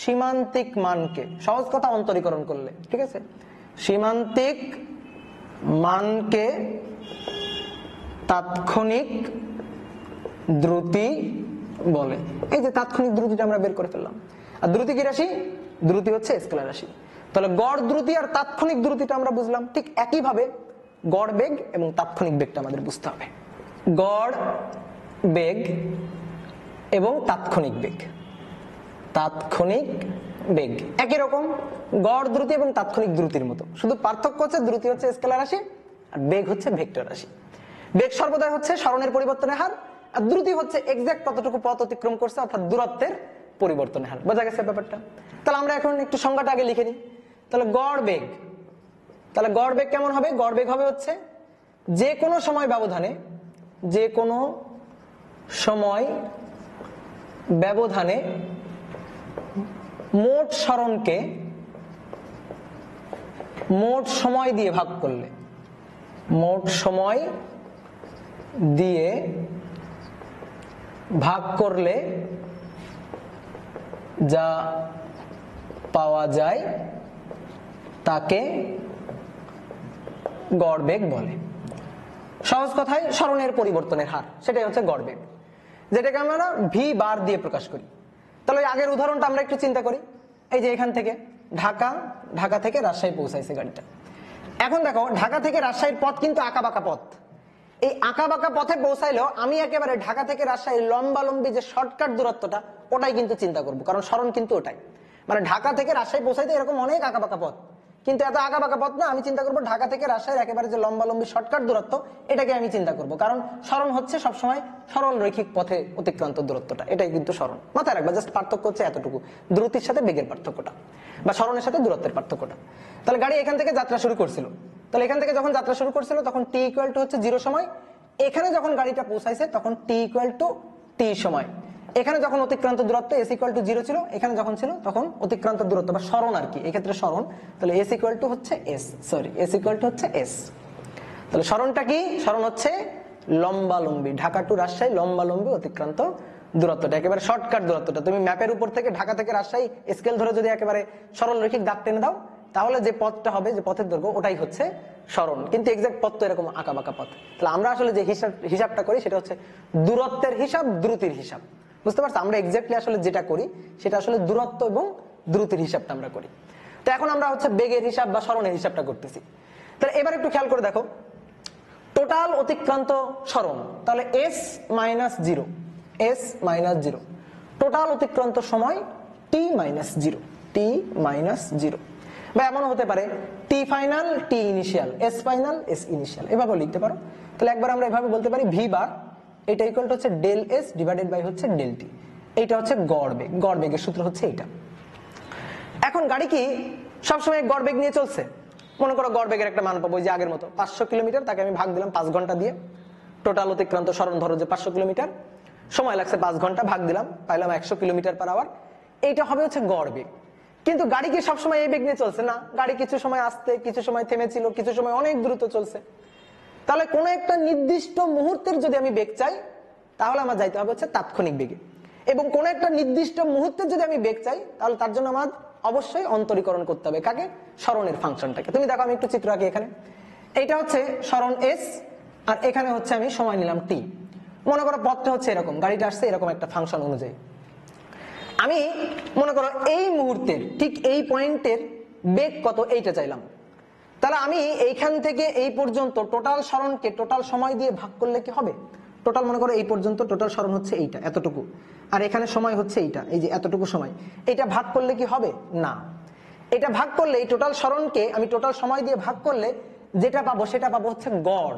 সীমান্তিক মানকে, সহজ কথা অন্তরীকরণ করলে, ঠিক আছে, সীমান্তিক মানকে তাৎক্ষণিক দ্রুতি বলে। এই যে তাৎক্ষণিক দ্রুতিটা আমরা বের করে ফেললাম। আর দ্রুতি কি রাশি? দ্রুতি হচ্ছে স্কেলার রাশি। তাহলে গড় দ্রুতি আর তাৎক্ষণিক দ্রুতিটা আমরা বুঝলাম। ঠিক একইভাবে গড় বেগ এবং তাৎক্ষণিক বেগটা আমাদের বুঝতে হবে। গড় বেগ এবং তাৎক্ষণিক বেগ, তাৎক্ষণিক বেগ একই রকম, গড় দ্রুতি এবং তাৎক্ষণিক দ্রুতির মতো, শুধু পার্থক্য হচ্ছে দ্রুতি হচ্ছে স্কেলার রাশি আর বেগ হচ্ছে ভেক্টর রাশি। বেগ সর্বদাই হচ্ছে সরণের পরিবর্তনের হার, আর দ্রুতি হচ্ছে এক্সাক্ট কতটুকু পথ অতিক্রম করছে অর্থাৎ দূরত্বের পরিবর্তনের হার। বোঝা গেছে ব্যাপারটা? তাহলে আমরা এখন একটু সংজ্ঞাটা আগে লিখে নিই। তাহলে গড় বেগ, তাহলে গড় বেগ কেমন হবে? গড় বেগ হবে হচ্ছে যে কোনো সময় ব্যবধানে, যে কোনো সময় ব্যবধানে মোট সরণকে মোট সময় দিয়ে ভাগ করলে, মোট সময় দিয়ে ভাগ করলে যা পাওয়া যায় তাকে গড় বেগ বলে। সহজ কথায় সরণের পরিবর্তনের হার, সেটাই হচ্ছে গড় বেগ, যেটাকে আমরা ভি বার দিয়ে প্রকাশ করি। তাহলে আগের উদাহরণটা আমরা একটু চিন্তা করি। এই যে এখান থেকে ঢাকা থেকে রাজশাহী পৌঁছাইছে গাড়িটা। এখন দেখো ঢাকা থেকে রাজশাহীর পথ কিন্তু আঁকাবাঁকা পথ। এই আঁকাবাঁকা পথে পৌঁছাইলেও আমি একেবারে ঢাকা থেকে রাজশাহীর লম্বালম্বি যে শর্টকাট দূরত্বটা, ওটাই কিন্তু চিন্তা করবো, কারণ সরণ কিন্তু ওটাই। মানে ঢাকা থেকে রাজশাহী পৌঁছাইতে এরকম অনেক আঁকাবাঁকা পথ, কিন্তু এত আঁকাবাঁকা পথ না, আমি চিন্তা করবো ঢাকা থেকে রাজশাহীর একেবারে যে লম্বালম্বি শর্টকাট দূরত্ব, এটাকে আমি চিন্তা করবো, কারণ সরণ হচ্ছে সবসময় সরল রৈখিক পথে অতিক্রান্ত দূরত্বটা, এটাই কিন্তু সরণ। মাথায় রাখবা, জাস্ট পার্থক্য হচ্ছে এতটুকু, দ্রুতির সাথে বেগের পার্থক্যটা বা সরণের সাথে দূরত্বের পার্থক্যটা। তাহলে গাড়ি এখান থেকে যাত্রা শুরু করছিল, তাহলে এখান থেকে যখন যাত্রা শুরু করছিল তখন টি ইকুয়াল টু হচ্ছে 0 সময়, এখানে যখন গাড়িটা পৌঁছাইছে তখন টি ইকুয়াল টু টি সময়। এখানে যখন অতিক্রান্ত দূরত্ব এস ইকুয়াল টু 0 ছিল, এখানে যখন ছিল তখন অতিক্রান্ত দূরত্ব বা সরণ আর কি, এক্ষেত্রে সরণ, তাহলে এস ইকুয়াল টু হচ্ছে এস, এস ইকুয়াল টু হচ্ছে এস। তাহলে সরণটা কি? সরণ হচ্ছে লম্বালম্বি, ঢাকা টু রাজশাহী লম্বালম্বি অতিক্রান্ত দূরত্বটা, একেবারে শর্টকাট দূরত্বটা। তুমি ম্যাপের উপর থেকে ঢাকা থেকে রাজশাহী স্কেল ধরে যদি একেবারে সরল রৈখিক দাগ টেনে দাও, তাহলে যে পথটা হবে, যে পথের দৈর্ঘ্য, ওটাই হচ্ছে সরণ। কিন্তু এক্সাক্ট পথ তো এরকম আঁকাবাঁকা পথ। তাহলে আমরা আসলে যে হিসাবটা করি সেটা হচ্ছে দূরত্বের হিসাব, দ্রুতির হিসাব। বুঝতে পারছো? আমরা এক্স্যাক্টলি আসলে যেটা করি সেটা আসলে দূরত্ব এবং দ্রুতির হিসাবটা আমরা করি। তো এখন আমরা হচ্ছে বেগের হিসাব বা সরণের হিসাবটা করতেছি। তাহলে এবার একটু খেয়াল করে দেখো, টোটাল অতিক্রান্ত সরণ, তাহলে S minus 0, S minus 0, total অতিক্রান্ত সময় টি মাইনাস 0, টি মাইনাস 0। বা এমন হতে পারে T final T initial, S final S initial, এভাবে লিখতে পারো। তাহলে একবার আমরা এভাবে বলতে পারি ভি বার এটা ইকুয়াল টু হচ্ছে ডেল এস ডিভাইডেড বাই হচ্ছে ডেল টি। এইটা হচ্ছে গড় বেগ, গড় বেগের সূত্র হচ্ছে এইটা। এখন গাড়ি কি সবসময় গড় বেগ নিয়ে চলছে? মনে করো গড় বেগের একটা মান পাবো, যে আগের মতো 500 কিলোমিটার, তাকে আমি ভাগ দিলাম 5 ঘন্টা দিয়ে, টোটাল অতিক্রান্ত সরণ ধরো যে 500 কিলোমিটার, সময় লাগছে 5 ঘন্টা, ভাগ দিলাম, পাইলাম 100 কিলোমিটার পার আওয়ার। এইটা হবে হচ্ছে গড় বেগ। কিন্তু গাড়ি কি সবসময় এই বেগ নিয়ে চলছে? না, গাড়ি কিছু সময় আসতে, কিছু সময় থেমেছিল, কিছু সময় অনেক দ্রুত চলছে। তাহলে কোন একটা নির্দিষ্ট মুহূর্তের যদি আমি বেগ চাই, তাহলে আমার যাইতে হবে হচ্ছে তাৎক্ষণিক বেগে। এবং কোন একটা নির্দিষ্ট মুহূর্তের যদি আমি বেগ চাই, তাহলে তার জন্য আমার অবশ্যই অন্তরীকরণ করতে হবে কাকে? সরণের ফাংশনটাকে। তুমি দেখো আমি একটু চিত্র আঁকি এখানে। এইটা হচ্ছে সরণ এস, আর এখানে হচ্ছে আমি সময় নিলাম টি। মনে করো পথটা হচ্ছে এরকম, গাড়িটা আসছে এরকম একটা ফাংশন অনুযায়ী। আমি মনে করো এই মুহূর্তের ঠিক এই পয়েন্টের বেগ কত, এইটা চাইলাম। তাহলে আমি এইখান থেকে এই পর্যন্ত টোটাল সরণকে টোটাল সময় দিয়ে ভাগ করলে কি হবে? টোটাল মনে করো এই পর্যন্ত টোটাল সরণ হচ্ছে এইটা, এতটুকু, আর এখানে সময় হচ্ছে এইটা, এই যে এতটুকু সময়, এটা ভাগ করলে কি হবে? না, এটা ভাগ করলে এই টোটাল সরণকে আমি টোটাল সময় দিয়ে ভাগ করলে যেটা পাবো সেটা পাবো হচ্ছে গড়।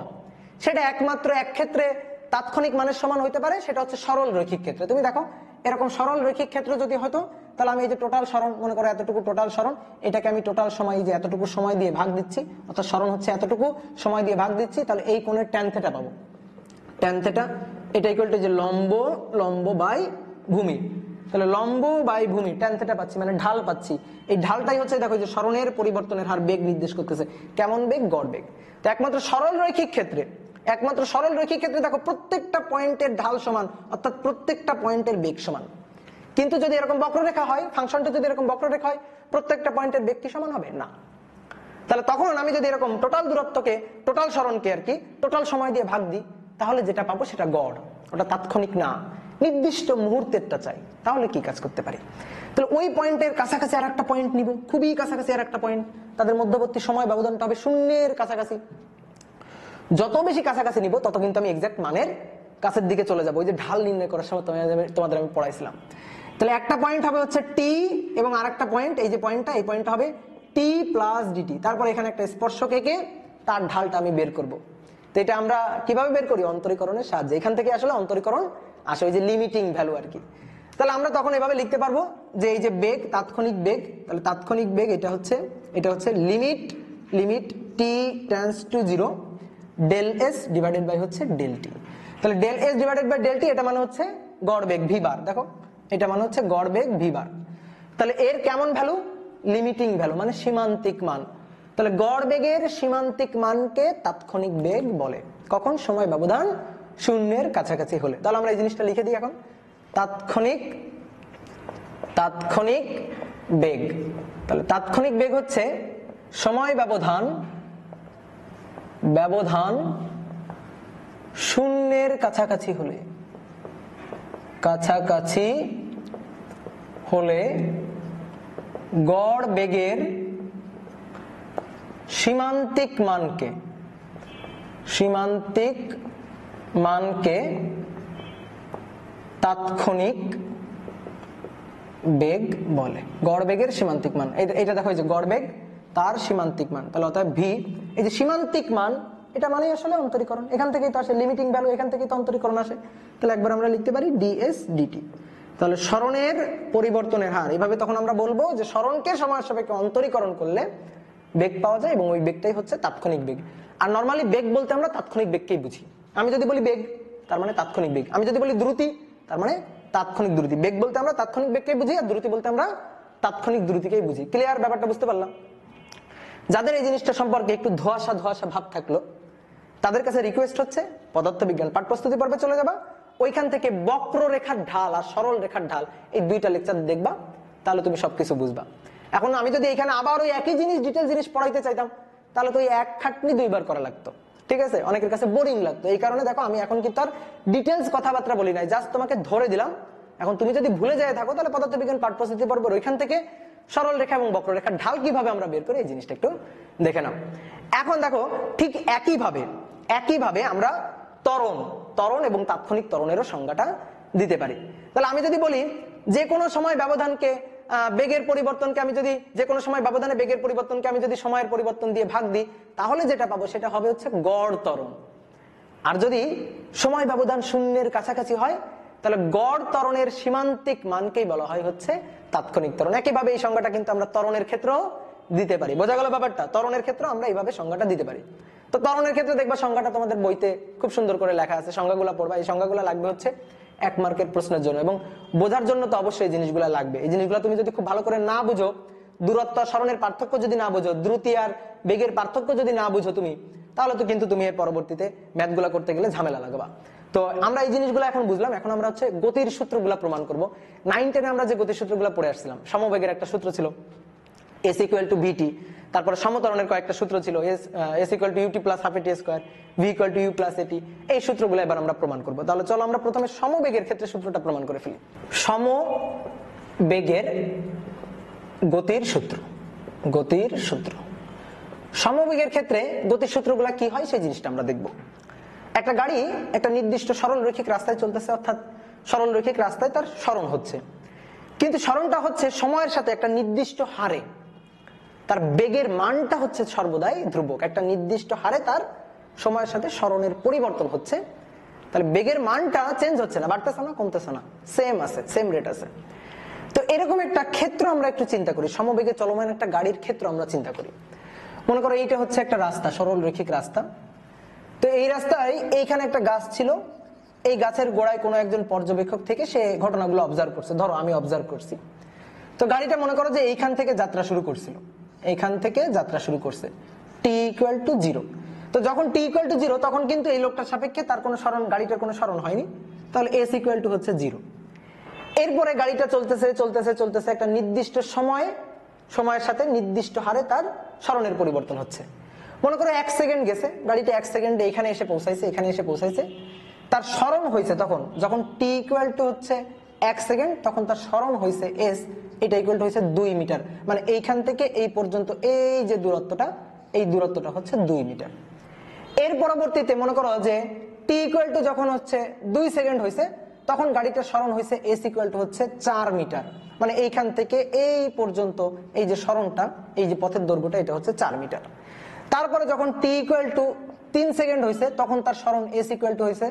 সেটা একমাত্র এক ক্ষেত্রে তাৎক্ষণিক মানের সমান হইতে পারে, সেটা হচ্ছে সরল রৈখিক ক্ষেত্রে। তুমি দেখো এরকম সরল রৈখিক ক্ষেত্র যদি হতো, তাহলে আমি এই যে টোটাল সরণ, মনে করো এতটুকু টোটাল সরণ, এটাকে আমি টোটাল সময় যে এতটুকু সময় দিয়ে ভাগ দিচ্ছি, অর্থাৎ সরণ হচ্ছে এতটুকু সময় দিয়ে ভাগ দিচ্ছি, তাহলে এই কোণের ট্যান থিটা পাবো। ট্যান থিটা এটা ইকুয়াল টু যে লম্ব বাই ভূমি, তাহলে লম্ব বাই ভূমি ট্যান থিটা পাচ্ছি, মানে ঢাল পাচ্ছি। এই ঢালটাই হচ্ছে দেখো যে সরণের পরিবর্তনের হার বেগ নির্দেশ করতেছে। কেমন বেগ? গড় বেগ। তো একমাত্র সরল রৈখিক ক্ষেত্রে দেখো প্রত্যেকটা পয়েন্টের ঢাল সমান, অর্থাৎ প্রত্যেকটা পয়েন্টের বেগ সমান। কিন্তু যদি এরকম বক্ররেখা হয়, ফাংশনটা যদি এরকম বক্ররেখা হয়, প্রত্যেকটা পয়েন্টের বেগ কি সমান হবে না। তাহলে তখন আমি যদি এরকম টোটাল দূরত্বকে, টোটাল সরণকে আর কি টোটাল সময় দিয়ে ভাগ দিই, তাহলে যেটা পাবো সেটা গড়, ওটা তাৎক্ষণিক না, নির্দিষ্ট মুহূর্তেরটা চাই। তাহলে কি কাজ করতে পারি? তাহলে ওই পয়েন্টের কাছাকাছি আর একটা পয়েন্ট নিব, খুবই কাছাকাছি আর একটা পয়েন্ট, তাদের মধ্যবর্তী সময় ব্যবধানটা হবে শূন্যের কাছাকাছি। যত বেশি কাছাকাছি নিব তত কিন্তু আমি এক্সাক্ট মানের কাছের দিকে চলে যাবো। ওই যে ঢাল নির্ণয় করার সময় তোমাদের আমি পড়াইছিলাম। তাহলে একটা পয়েন্ট হবে হচ্ছে টি, এবং আরেকটা পয়েন্ট, এই যে পয়েন্টটা, এই পয়েন্টটা হবে টি প্লাস ডিটি। তারপর এখানে একটা স্পর্শক এঁকে তার ঢালটা আমি বের করব। তো এটা আমরা কিভাবে বের করি? অন্তরীকরণের সাহায্যে। এখান থেকে আসলে অন্তরীকরণ আসে, ওই যে লিমিটিং ভ্যালু আর কি। তাহলে আমরা তখন এভাবে লিখতে পারবো যে এই যে বেগ, তাৎক্ষণিক বেগ, তাহলে তাৎক্ষণিক বেগ এটা হচ্ছে limit T tends to 0 del S divided by হচ্ছে ডেল টি। তাহলে del S divided by del T, এটা মানে হচ্ছে গড় বেগ ভি বার। দেখো এটা মানে হচ্ছে গড় বেগ ভি বার। তাহলে এর কেমন ভ্যালু? লিমিটিং ভ্যালু, মানে সীমান্তিক মান। তাহলে গড় বেগের সীমান্তিক মানকে তাৎক্ষণিক বেগ বলে। কখন? সময় ব্যবধান শূন্যের কাছাকাছি হলে। তাহলে আমরা এই জিনিসটা লিখে দিই এখন, তাৎক্ষণিক বেগ। তাহলে তাৎক্ষণিক বেগ হচ্ছে সময় ব্যবধান শূন্যের কাছাকাছি হলে গড় বেগের সীমান্তিক মানকে তাৎক্ষণিক বেগ বলে। গড় বেগের সীমান্তিক মান, এটা দেখো এই যে গড় বেগ তার সীমান্তিক মান, তাহলে অর্থাৎ ভি, এই যে সীমান্তিক মান, এটা মানে আসলে অন্তরীকরণ। এখান থেকেই তো আসে লিমিটিং ভ্যালু, এখান থেকেই তো অন্তরীকরণ আসে। তাহলে একবার আমরা লিখতে পারি ডিএস ডিটি। তাহলে সরণের পরিবর্তনের হার, এভাবে তখন আমরা বলবো যে সরণকে সময়ের সাপেক্ষে অন্তরীকরণ করলে বেগ পাওয়া যায়, এবং ওই বেগটাই হচ্ছে তাৎক্ষণিক বেগ। আর নরমালি বেগ বলতে আমরা তাৎক্ষণিক বেগকেই বুঝি। আমি যদি বলি বেগ, তার মানে তাৎক্ষণিক বেগ। আমি যদি বলি দ্রুতি, তার মানে তাৎক্ষণিক দ্রুতি। বেগ বলতে আমরা তাৎক্ষণিক বেগকেই বুঝি, আর দ্রুতি বলতে আমরা তাৎক্ষণিক দ্রুতিকেই বুঝি। ক্লিয়ার? ব্যাপারটা বুঝতে পারলাম? যাদের এই জিনিসটা সম্পর্কে একটু ধোঁয়াশা ভাব থাকলো, তাদের কাছে রিকোয়েস্ট হচ্ছে পদার্থবিজ্ঞান পাঠ প্রস্তুতি পর্বে চলে যাবা, ওইখান থেকে বক্ররেখার ঢাল আর সরল রেখার ঢাল, এই দুইটা লেকচার দেখবা, তাহলে তুমি সবকিছু বুঝবা। এখন আমি যদি এখানে আবার ওই একই জিনিস, ডিটেল জিনিস পড়াইতে চাইতাম, তাহলে তো ওই এক খাটনি দুইবার করা লাগতো। ঠিক আছে? অনেকের কাছে বোরিং লাগতো। এই কারণে দেখো আমি এখন কিন্তু আর ডিটেলস কথাবার্তা বলি নাই, জাস্ট তোমাকে ধরে দিলাম। এখন তুমি যদি ভুলে যায় থাকো, তাহলে পদার্থবিজ্ঞান পাঠ প্রস্তুতি পর্ব ওইখান থেকে সরল রেখা এবং বক্ররেখার ঢাল কিভাবে আমরা বের করি, এই জিনিসটা একটু দেখে নাও। এখন দেখো ঠিক একইভাবে আমরা ত্বরণ এবং তাৎক্ষণিক ত্বরণেরও সংজ্ঞাটা দিতে পারি। তাহলে আমি যদি বলি যে কোনো সময় ব্যবধানকে বেগের পরিবর্তনকে আমি যদি যে কোনো সময় ব্যবধানে বেগের পরিবর্তনকে আমি যদি সময়ের পরিবর্তন দিয়ে ভাগ দিই, তাহলে যেটা পাবো সেটা হবে হচ্ছে গড় ত্বরণ। আর যদি সময় ব্যবধান শূন্যের কাছাকাছি হয়, তাহলে গড় ত্বরণের সীমান্তিক মানকেই বলা হয় হচ্ছে তাৎক্ষণিক ত্বরণ। একইভাবে এই সংজ্ঞাটা কিন্তু আমরা ত্বরণের ক্ষেত্রেও দিতে পারি। বোঝা গেল ব্যাপারটা? ত্বরণের ক্ষেত্রে আমরা এইভাবে সংজ্ঞাটা দিতে পারি। তো ত্বরণের ক্ষেত্রে দেখবা সংজ্ঞাটা তোমাদের বইতে খুব সুন্দর করে লেখা আছে, সংজ্ঞাগুলো পড়বা। এই সংজ্ঞাগুলো লাগবে হচ্ছে 1 মার্কের প্রশ্নের জন্য, এবং বোঝার জন্য তো অবশ্যই এই জিনিসগুলো লাগবে। এই জিনিসগুলো তুমি যদি খুব ভালো করে না বুঝো, দূরত্ব সরণের পার্থক্য যদি না বুঝো, দ্রুতি আর বেগের পার্থক্য যদি না বুঝো তুমি, তাহলে তো কিন্তু তুমি এর পরবর্তীতে ম্যাথগুলো করতে গেলে ঝামেলা লাগবা। তো আমরা এই জিনিসগুলো এখন বুঝলাম। এখন আমরা হচ্ছে গতির সূত্রগুলো প্রমাণ করব। 9, 10 আমরা যে গতির সূত্রগুলো পড়ে আসছিলাম, সমবেগের একটা সূত্র ছিল s = vt, তারপরে সমত্বরণের কয়েকটা সূত্র ছিল, s = ut + ½ at², v = u + at। এই সূত্রগুলো এবার আমরা প্রমাণ করব। তাহলে চলো আমরা প্রথমে সমবেগের ক্ষেত্রে সূত্রটা প্রমাণ করে ফেলি। সমবেগের গতির সূত্র। সমবেগের ক্ষেত্রে গতির সূত্রগুলো কি হয় সেই জিনিসটা আমরা দেখব। একটা গাড়ি একটা নির্দিষ্ট সরল রৈখিক রাস্তায় চলতেছে, অর্থাৎ সরল রৈখিক রাস্তায় তার সরণ হচ্ছে, কিন্তু সরণটা হচ্ছে সময়ের সাথে একটা নির্দিষ্ট হারে। তার বেগের মানটা হচ্ছে সর্বদাই ধ্রুবক, একটা নির্দিষ্ট হারে তার সময়ের সাথে সরণের পরিবর্তন হচ্ছে। তাহলে বেগের মানটা চেঞ্জ হচ্ছে না, বাড়তেছে না, কমতেছে না, সেম আছে, সেম রেট আছে। তো এরকম একটা ক্ষেত্র আমরা একটু চিন্তা করি, সমবেগে চলমান একটা গাড়ির ক্ষেত্র আমরা চিন্তা করি। মনে করো এইটা হচ্ছে একটা রাস্তা, সরল রৈখিক রাস্তা। তো এই রাস্তায় এইখানে একটা গাছ ছিল, এই গাছের গোড়ায় কোনো একজন পর্যবেক্ষক থেকে সে ঘটনাগুলো অবজার্ভ করছে, ধরো আমি অবজার্ভ করছি। তো গাড়িটা মনে করো যে এইখান থেকে যাত্রা শুরু করছিল, এইখান থেকে যাত্রা শুরু করছে t=0। তো যখন t=0 তখন কিন্তু এই লোকটার সাপেক্ষে তার কোনো সরণ, গাড়িটার কোনো সরণ হয়নি, তাহলে s=হচ্ছে 0। এরপরে গাড়িটা চলতেছে চলতেছে চলতেছে, একটা নির্দিষ্ট সময়ের সাথে নির্দিষ্ট হারে তার সরণের পরিবর্তন হচ্ছে। মনে করো 1 সেকেন্ড গেছে, গাড়িটা 1 সেকেন্ডে এখানে এসে পৌঁছাইছে, এখানে এসে পৌঁছাইছে, তার সরণ হয়েছে তখন যখন t=হচ্ছে 1 সেকেন্ড, তখন তার সরণ হয়েছে s, এটা হয়েছে 2 মিটার। মানে এইখান থেকে এই পর্যন্ত এই যে দূরত্বটা, এই দূরত্বটা হচ্ছে 2 মিটার। এর পরবর্তীতে মনে করো যে t= যখন হচ্ছে 2 সেকেন্ড হয়েছে, তখন গাড়িটার সরণ হয়েছে s= হচ্ছে 4 মিটার। মানে এইখান থেকে এই পর্যন্ত এই যে সরণটা, এই যে পথের দৈর্ঘ্যটা, এটা হচ্ছে 4 মিটার। তারপরে যখন t=3 সেকেন্ড হয়েছে, তখন তার সরণ s= হয়েছে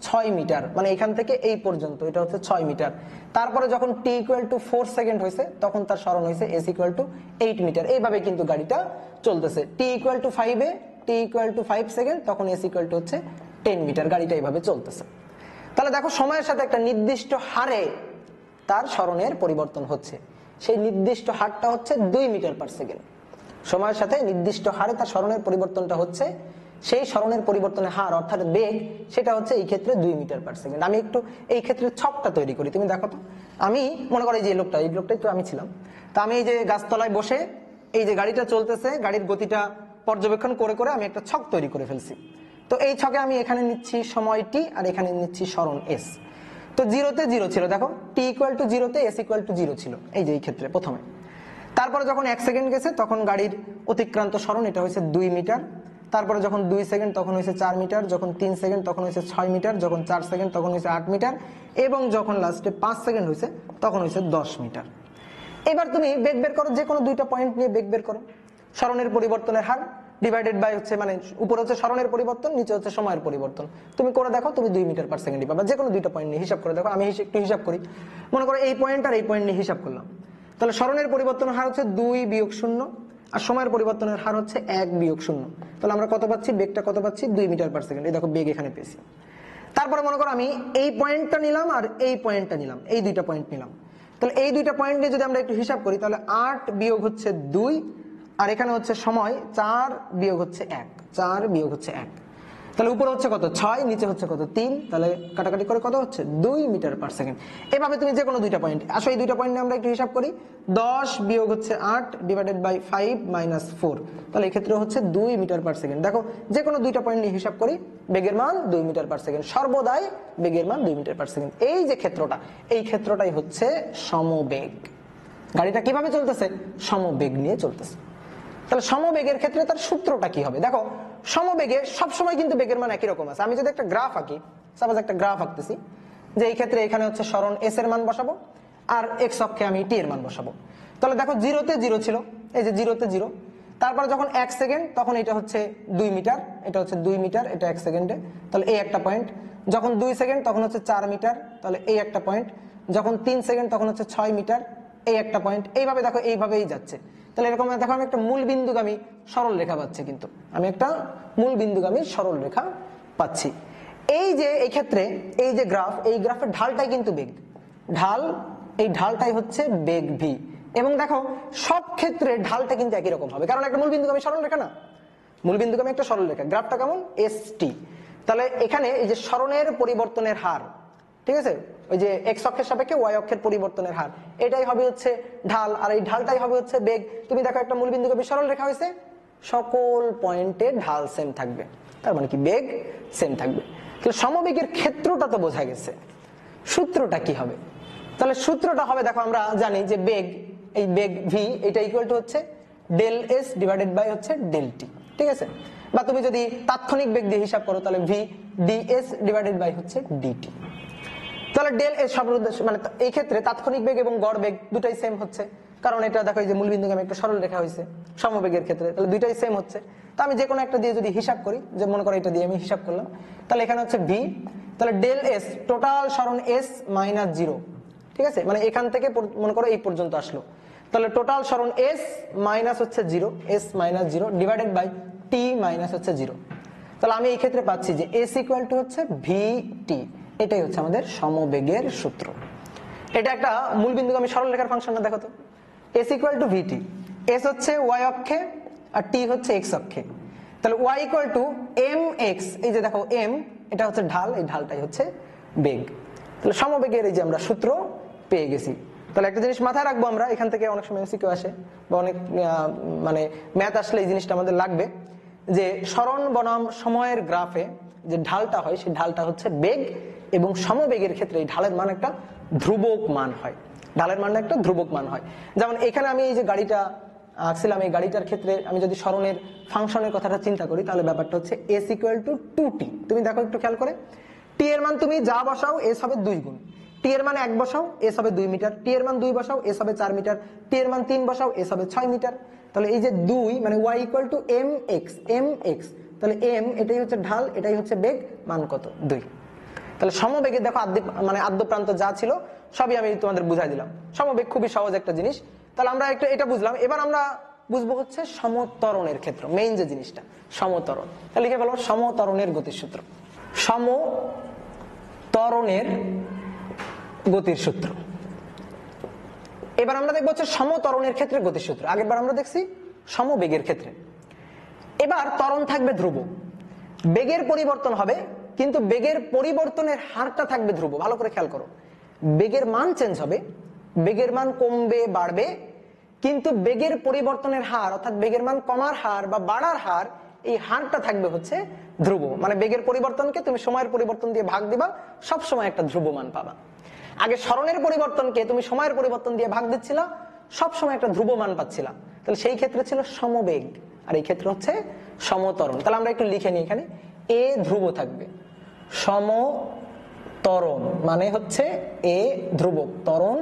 6 মিটার। মানে এখান থেকে এই পর্যন্ত এটা হচ্ছে 6 মিটার। তারপরে যখন t=4 সেকেন্ড হয়েছে, তখন তার সরণ হয়েছে s=8 মিটার। এইভাবে কিন্তু গাড়িটা চলতেছে। t=5 এ, t=5 সেকেন্ড, তখন s=হচ্ছে 10 মিটার। গাড়িটা এইভাবে চলতেছে। তাহলে দেখো সময়ের সাথে একটা নির্দিষ্ট হারে তার সরণের পরিবর্তন হচ্ছে, সেই নির্দিষ্ট হারটা হচ্ছে 2 মিটার পার সেকেন্ড। সময়ের সাথে নির্দিষ্ট হারে তার সরণের পরিবর্তনটা হচ্ছে, সেই সরণের পরিবর্তনের হার অর্থাৎ বেগ, সেটা হচ্ছে এই ক্ষেত্রে 2 মিটার পার সেকেন্ড। আমি একটু এই ক্ষেত্রে ছকটা তৈরি করি, তুমি দেখো তো। আমি মনে করি যে এই লোকটাই তো আমি ছিলাম। তা আমি এই যে গাছতলায় বসে এই যে গাড়িটা চলতেছে, গাড়ির গতিটা পর্যবেক্ষণ করে করে আমি একটা ছক তৈরি করে ফেলছি। তো এই ছকে আমি এখানে নিচ্ছি সময় t আর এখানে নিচ্ছি সরণ s। তো 0-তে 0 ছিল, দেখো t=0-তে s=0 ছিল, এই যে এই ক্ষেত্রে প্রথমে। তারপরে যখন 1 সেকেন্ড গেছে, তখন গাড়ির অতিক্রান্ত সরণ এটা হয়েছে 2 মিটার। তারপরে যখন 2 সেকেন্ড তখন হয়েছে 4 মিটার, যখন 3 সেকেন্ড তখন হয়েছে 6 মিটার, যখন 4 সেকেন্ড তখন হয়েছে 8 মিটার, এবং যখন লাস্টে 5 সেকেন্ড হয়েছে তখন হয়েছে 10 মিটার। এবার তুমি বেগ বের করো, যে কোনো দুইটা পয়েন্ট নিয়ে বেগ বের করো। সরণের পরিবর্তনের হার ডিভাইডেড বাই হচ্ছে, মানে উপরে হচ্ছে সরণের পরিবর্তন, নিচে হচ্ছে সময়ের পরিবর্তন। তুমি করে দেখো, তুমি 2 মিটার পার সেকেন্ডই পাবা। যে কোনো দুইটা পয়েন্ট নিয়ে হিসাব করে দেখো। আমি একটু হিসাব করি, মনে করো এই পয়েন্ট আর এই পয়েন্ট নিয়ে হিসাব করলাম। তাহলে সরণের পরিবর্তনের হার হচ্ছে 2 - 0, আর সময়ের পরিবর্তনের হার হচ্ছে 1 - 0। তাহলে আমরা কত পাচ্ছি, বেগটা কত পাচ্ছি, 2 মিটার পার সেকেন্ড। এই দেখো বেগ এখানে পেয়েছি। তারপরে মনে করো আমি এই পয়েন্টটা নিলাম আর এই পয়েন্টটা নিলাম, এই দুইটা পয়েন্ট নিলাম। তাহলে এই দুইটা পয়েন্ট নিয়ে যদি আমরা একটু হিসাব করি, তাহলে 8 - হচ্ছে 2, আর এখানে হচ্ছে সময় 4 - হচ্ছে 1, 4 - হচ্ছে 1। তাহলে উপরে হচ্ছে কত, 6, নিচে হচ্ছে কত, 3। তাহলে কাটাকাটি করে কত হচ্ছে, 2 মিটার পার সেকেন্ড। এভাবে তুমি যে কোনো দুইটা পয়েন্ট আসো, এই দুইটা পয়েন্ট নিয়ে আমরা একটু হিসাব করি। 10 - হচ্ছে 8 ডিভাইডেড বাই 5 - 4। তাহলে এই ক্ষেত্রে হচ্ছে 2 মিটার পার সেকেন্ড। দেখো যে কোনো দুইটা পয়েন্ট নিয়ে হিসাব করি, বেগের মান 2 মিটার পার সেকেন্ড, সর্বদাই বেগের মান 2 মিটার পার সেকেন্ড। এই যে ক্ষেত্রটা, এই ক্ষেত্রটাই হচ্ছে সমবেগ। গাড়িটা কিভাবে চলতেছে, সমবেগ নিয়ে চলতেছে। তাহলে সমবেগের ক্ষেত্রে তার সূত্রটা কি হবে? দেখো সমবেগে সবসময় কিন্তু বেগের মান একই রকম আছে। আমি যদি একটা গ্রাফ আঁকি, সাপোজ একটা গ্রাফ আঁকতেছি, যে এই ক্ষেত্রে এখানে হচ্ছে সরণ s এর মান বসাবো, আর x অক্ষে আমি t এর মান বসাবো। তাহলে দেখো 0-তে 0 ছিল, এই যে 0-তে 0। তারপরে যখন 1 সেকেন্ড, তখন এটা হচ্ছে 2 মিটার, এটা হচ্ছে 2 মিটার, এটা 1 সেকেন্ডে, তাহলে এই একটা পয়েন্ট। যখন 2 সেকেন্ড তখন হচ্ছে 4 মিটার, তাহলে এই একটা পয়েন্ট। যখন 3 সেকেন্ড তখন হচ্ছে 6 মিটার, এই একটা পয়েন্ট। এইভাবে দেখো এইভাবেই যাচ্ছে। তাহলে এরকম দেখো আমি একটা মূল বিন্দুগামী সরল রেখা পাচ্ছি, কিন্তু আমি একটা মূল বিন্দুগামী সরল রেখা পাচ্ছি। এই যে এই ক্ষেত্রে এই যে গ্রাফ, এই গ্রাফের ঢালটাই কিন্তু বেগ, ঢাল, এই ঢালটাই হচ্ছে বেগ v। এবং দেখো সব ক্ষেত্রে ঢালটা কিন্তু একই রকম হবে, কারণ একটা মূল বিন্দুগামী সরল রেখা না, মূল বিন্দুগামী একটা সরল রেখা। গ্রাফটা কেমন, st। তাহলে এখানে এই যে সরণের পরিবর্তনের হার, ঠিক আছে, ওই যে x অক্ষের সাপেক্ষে y অক্ষের পরিবর্তনের হার, এটাই হবে হচ্ছে ঢাল, আর এই ঢালটাই হবে হচ্ছে বেগ। তুমি দেখো একটা মূল বিন্দুগামী সরল রেখা হয়েছে, সকল পয়েন্টে ঢাল সেম থাকবে, তার মানে কি বেগ সেম থাকবে। তাহলে সমবেগের ক্ষেত্রটা তো বোঝা গেছে, সূত্রটা কি হবে? তাহলে সূত্রটা হবে, দেখো আমরা জানি যে বেগ, এই বেগ v, এটা ইকুয়াল টু হচ্ছে ডেল s ডিভাইডেড বাই হচ্ছে ডেল t, ঠিক আছে। বা তুমি যদি তাৎক্ষণিক বেগ দিয়ে হিসাব করো, তাহলে v ds ডিভাইডেড বাই হচ্ছে dt। তাহলে ডেল এস সব, মানে এই ক্ষেত্রে তাৎক্ষণিক বেগ এবং গড় বেগ দুটাই সেম হচ্ছে, কারণ এটা দেখো এই যে মূলবিন্দুগামী একটা সরল রেখা হয়েছে সমবেগের ক্ষেত্রে, তাহলে দুইটাই সেম হচ্ছে। তো আমি যে কোনো একটা দিয়ে যদি হিসাব করি, যে মনে করো এটা দিয়ে আমি হিসাব করলাম, তাহলে এখানে হচ্ছে ভি, তাহলে ডেল এস টোটাল সরণ এস মাইনাস 0, ঠিক আছে, মানে এখান থেকে মনে করো এই পর্যন্ত আসলো, তাহলে টোটাল সরণ এস মাইনাস হচ্ছে 0, S minus 0 divided by T minus হচ্ছে 0। তাহলে আমি এই ক্ষেত্রে পাচ্ছি যে এস ইকুয়াল টু হচ্ছে ভি টি, এটাই হচ্ছে আমাদের সমবেগের সূত্র। এটা একটা মূলবিন্দুগামী সরল রেখার ফাংশন না, দেখো তো, s equal to v t, s হচ্ছে ওয়াই অক্ষে আর টি হচ্ছে এক্স অক্ষে, তাহলে y equal to m x, এই যে দেখো এম এটা হচ্ছে ঢাল, এই ঢালটাই হচ্ছে বেগ, তাহলে সমবেগের এই যে আমরা সূত্র পেয়ে গেছি। তাহলে একটা জিনিস মাথায় রাখবো আমরা, এখান থেকে অনেক সময় এমসিকিউ আসে বা অনেক মানে ম্যাথ আসলে এই জিনিসটা আমাদের লাগবে, যে সরণ বনাম সময়ের গ্রাফে যে ঢালটা হয় সেই ঢালটা হচ্ছে বেগ, এবং সমবেগের ক্ষেত্রে এই ঢালের মান একটা ধ্রুবক মান হয়, ঢালের মান একটা ধ্রুবক মান হয়। যেমন এখানে আমি এই যে গাড়িটা আঁকছিলাম, এই গাড়িটার ক্ষেত্রে আমি যদি সরণের ফাংশনের কথাটা চিন্তা করি, তাহলে ব্যাপারটা হচ্ছে এস ইকুয়াল টু 2t। তুমি দেখো একটু খেয়াল করে, টি এর মান তুমি যা বসাও এস হবে 2 গুণ, টি এর মান 1 বসাও এস হবে 2 মিটার, টি এর মান 2 বসাও এস হবে 4 মিটার, টি এর মান 3 বসাও এস হবে 6 মিটার। তাহলে এই যে 2 মানে y equal to m x, তাহলে এম এটাই হচ্ছে ঢাল, এটাই হচ্ছে বেগ, মান কত 2। তাহলে সমবেগে দেখো মানে আদ্য প্রান্ত যা ছিল সবই আমি তোমাদের বুঝাই দিলাম। সমবেগ খুবই সহজ একটা জিনিস। তাহলে আমরা একটা এটা বুঝলাম, এবার আমরা বুঝবো হচ্ছে সমত্বরণের ক্ষেত্র, মেইন যে জিনিসটা সমত্বরণ। তাহলে লিখে ফেলো সমত্বরণের গতির সূত্র, সমত্বরণের গতির সূত্র। এবার আমরা দেখবো হচ্ছে সমত্বরণের ক্ষেত্রে গতির সূত্র। আগেরবার আমরা দেখছি সমবেগের ক্ষেত্রে, এবার ত্বরণ থাকবে ধ্রুব, বেগের পরিবর্তন হবে কিন্তু বেগের পরিবর্তনের হারটা থাকবে ধ্রুব। ভালো করে খেয়াল করো, বেগের মান চেঞ্জ হবে, বেগের মান কমবে বাড়বে, কিন্তু বেগের পরিবর্তনের হার অর্থাৎ বেগের মান কমার হার বা বাড়ার হার, এই হারটা থাকবে হচ্ছে ধ্রুব। মানে বেগের পরিবর্তনকে তুমি সময়ের পরিবর্তন দিয়ে ভাগ দিবা, সব সময় একটা ধ্রুব মান পাবা। আগে সরণের পরিবর্তনকে তুমি সময়ের পরিবর্তন দিয়ে ভাগ দিচ্ছিলা, সব সময় একটা ধ্রুব মান পাচ্ছিলা, তাহলে সেই ক্ষেত্রে ছিল সমবেগ, আর এই ক্ষেত্রে হচ্ছে সমত্বরণ। তাহলে আমরা একটু লিখে নিই, এখানে এ ধ্রুব থাকবে, সমত্বরণ মানে হচ্ছে এ ধ্রুবক, ত্বরণ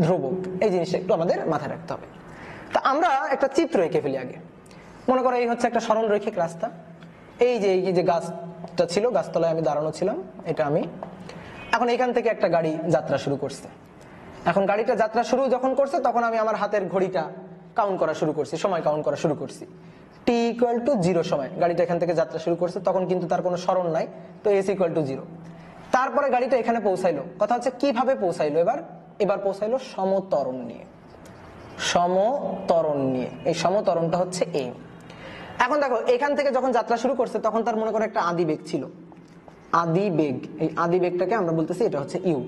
ধ্রুবক, এই জিনিসটা একটু আমাদের মাথায় রাখতে হবে। তা আমরা একটা চিত্র এঁকে ফেলি আগে। মনে করো এই হচ্ছে একটা সরল রৈখিক রাস্তা, এই যে গাছটা ছিল, গাছতলায় আমি দাঁড়ানো ছিলাম, এটা আমি। এখন এখান থেকে একটা গাড়ি যাত্রা শুরু করছে। এখন গাড়িটা যাত্রা শুরু যখন করছে, তখন আমি আমার হাতের ঘড়িটা কাউন্ট করা শুরু করছি, সময় কাউন্ট করা শুরু করছি। টি ইকুয়াল টু 0 সময় গাড়িটা এখান থেকে যাত্রা শুরু করছে, তখন কিন্তু তার কোনো সরণ নাই, তো এস ইকুয়াল টু 0। তারপরে গাড়িটা এখানে পৌঁছাইলো, কথা হচ্ছে কিভাবে পৌঁছাইলো, এবার পৌঁছাইলো সমত্বরণ নিয়ে, সমত্বরণ নিয়ে, এই সমত্বরণটা হচ্ছে এ। এখন দেখো এখান থেকে যখন যাত্রা শুরু করছে, তখন তার মনে করো একটা আদিবেগ ছিল, আদিবেগ, এই আদিবেগটাকে আমরা বলতেছি এটা হচ্ছে ইউ।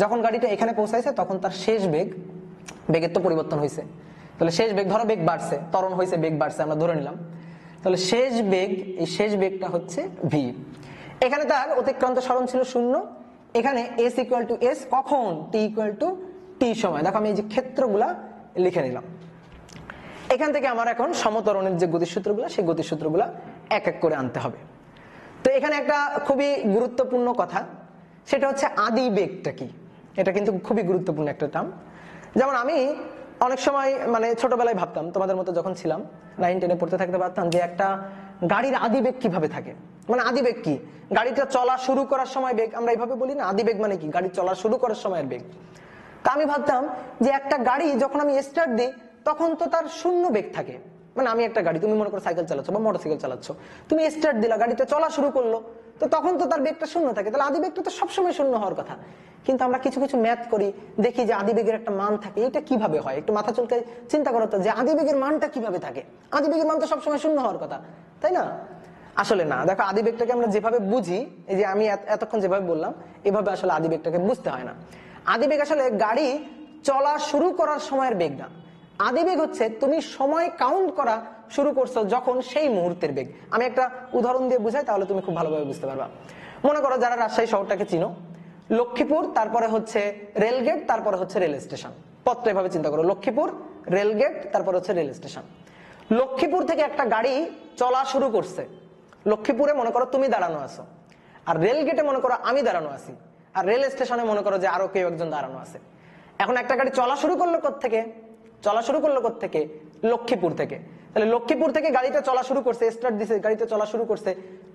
যখন গাড়িটা এখানে পৌঁছাইছে, তখন তার শেষ বেগ, বেগের তো পরিবর্তন হয়েছে, তাহলে শেষ বেগ, ধরো বেগ বাড়ছে, ত্বরণ হয়েছে, বেগ বাড়ছে, আমরা ধরে নিলাম, তাহলে শেষ বেগ, এই শেষ বেগটা হচ্ছে ভি। এখানে তার অতিক্রান্ত সরণ ছিল 0, এখানে এস ইকুয়াল টু এস, কখন, টি ইকুয়াল টু টি সময়। দেখো আমি এই যে ক্ষেত্রগুলা লিখে নিলাম। এখান থেকে আমার এখন সমত্বরণের যে গতিসূত্রগুলো, সেই গতিসূত্রগুলো এক এক করে আনতে হবে। তো এখানে একটা খুবই গুরুত্বপূর্ণ কথা, সেটা হচ্ছে আদিবেগটা কি। এটা কিন্তু খুবই গুরুত্বপূর্ণ একটা টার্ম। যেমন আমি অনেক সময় মানে ছোটবেলায় ভাবতাম, তোমাদের মতো যখন ছিলাম 9, 10-এ পড়তে থাকতে ভাবতাম যে একটা গাড়ির আদিবেগ কিভাবে থাকে। মানে আদিবেগ কি, গাড়িটা চলা শুরু করার সময় বেগ, আমরা এইভাবে বলি না, আদিবেগ মানে কি, গাড়ি চলা শুরু করার সময়ের বেগ। তা আমি ভাবতাম যে একটা গাড়ি যখন আমি স্টার্ট দিই, তখন তো তার 0 বেগ থাকে। মানে আমি একটা গাড়ি, তুমি মনে করো সাইকেল চালাচ্ছ বা মোটরসাইকেল চালাচ্ছ, তুমি স্টার্ট দিলা, গাড়িটা চলা শুরু করলো, তো তখন তো তার বেগটা 0 থাকে, তাহলে আদিবেগটা তো সবসময় 0 হওয়ার কথা। কিন্তু আমরা কিছু কিছু ম্যাথ করি, দেখি যে আদিবেগের একটা মান থাকে। এটা কিভাবে হয়, একটু মাথা চুলকে চিন্তা করো তো, যে আদিবেগের মানটা কিভাবে থাকে। আদিবেগের মান তো সবসময় 0 হওয়ার কথা, তাই না? আসলে না। দেখো আদিবেগটাকে আমরা যেভাবে বুঝি, এই যে আমি এতক্ষণ যেভাবে বললাম, এভাবে আসলে আদিবেগটাকে বুঝতে হয় না। আদিবেগ আসলে গাড়ি চলা শুরু করার সময়ের বেগ না, আদিবেগ হচ্ছে তুমি সময় কাউন্ট করা শুরু করছো যখন সেই মুহূর্তের বেগ। আমি একটা উদাহরণ দিয়ে বুঝাই, তাহলে তুমি খুব ভালোভাবে বুঝতে পারবা। মনে করো যারা রাজশাহী শহরটাকে চিনো, লক্ষ্মীপুর, তারপরে হচ্ছে রেলগেট, তারপরে হচ্ছে রেল স্টেশন। পথটা এভাবে চিন্তা করো, লক্ষ্মীপুর, রেলগেট, তারপরে হচ্ছে রেল স্টেশন। লক্ষ্মীপুর থেকে একটা গাড়ি চলা শুরু করছে, লক্ষ্মীপুরে মনে করো তুমি দাঁড়ানো আছো, আর রেলগেটে মনে করো আমি দাঁড়ানো আছি, আর রেল স্টেশনে মনে করো যে আরো কেউ একজন দাঁড়ানো আছে। এখন একটা গাড়ি চলা শুরু করলো কোত্থেকে, চলা শুরু করলো কোত্থেকে? লক্ষ্মীপুর থেকে। তাহলে লক্ষ্মীপুর থেকে গাড়িটা চলা শুরু করছে, স্টার্ট দিছে, গাড়িটা চলা শুরু করছে।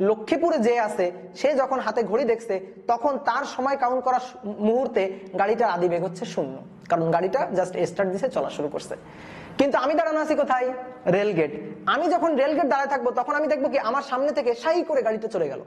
লক্ষ্মীপুরে যে আছে সে যখন হাতে ঘড়ি দেখছে তখন তার সময় কাউন্ট করার মুহূর্তে গাড়িটার আদিবেগ হচ্ছে 0, কারণ গাড়িটা জাস্ট স্টার্ট দিছে, চলা শুরু করছে। কিন্তু আমি দাঁড়ানো আছি কোথায়? রেলগেট। আমি যখন রেলগেট দাঁড়ায় থাকবো তখন আমি দেখবো কি আমার সামনে থেকে সাই করে গাড়িটা চলে গেল,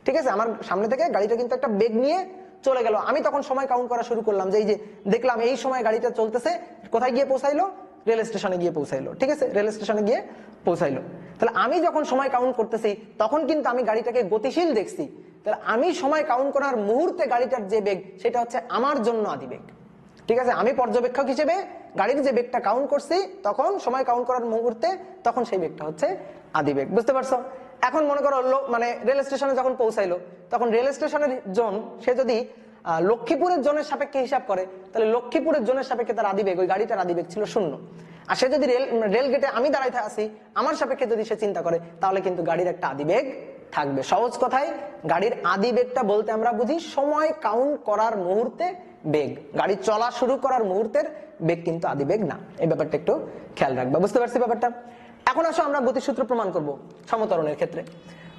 ঠিক আছে? আমার সামনে থেকে গাড়িটা কিন্তু একটা বেগ নিয়ে চলে গেল। আমি তখন সময় কাউন্ট করা শুরু করলাম, যে এই যে দেখলাম এই সময় গাড়িটা চলতেছে, কোথায় গিয়ে পৌঁছাইলো? রেল স্টেশনে গিয়ে পৌঁছাইলো, ঠিক আছে? রেল স্টেশনে গিয়ে পৌঁছাইলো। তাহলে আমি যখন সময় কাউন্ট করতেছি তখন কিন্তু আমি গাড়িটাকে গতিশীল দেখছি। তাহলে আমি সময় কাউন্ট করার মুহূর্তে গাড়িটার যে বেগ সেটা হচ্ছে আমার জন্য আদিবেগ, ঠিক আছে? আমি পর্যবেক্ষক হিসেবে গাড়ির যে বেগটা কাউন্ট করছি তখন সময় কাউন্ট করার মুহূর্তে তখন সেই বেগটা হচ্ছে আদিবেগ। বুঝতে পারছো? এখন মনে করো মানে রেল স্টেশনে যখন পৌঁছাইলো তখন রেল স্টেশনের জোন সে যদি লক্ষ্মীপুরের জোনের সাপেক্ষে হিসাব করে তাহলে লক্ষ্মীপুরের জোনের সাপেক্ষে তার আদিবেগ, ওই গাড়িটার আদিবেগ ছিল 0। আর সে যদি রেল গেটে আমি দাঁড়াই আছি আমার সাপেক্ষে যদি সে চিন্তা করে তাহলে কিন্তু গাড়ির একটা আদিবেগ থাকবে। সহজ কথায় গাড়ির আদিবেগটা বলতে আমরা বুঝি সময় কাউন্ট করার মুহূর্তে বেগ, গাড়ি চলা শুরু করার মুহূর্তের বেগ কিন্তু আদিবেগ না। এই ব্যাপারটা একটু খেয়াল রাখবা। বুঝতে পারছি ব্যাপারটা? এখন আসো আমরা গতিসূত্র প্রমাণ করব সমতরণের ক্ষেত্রে।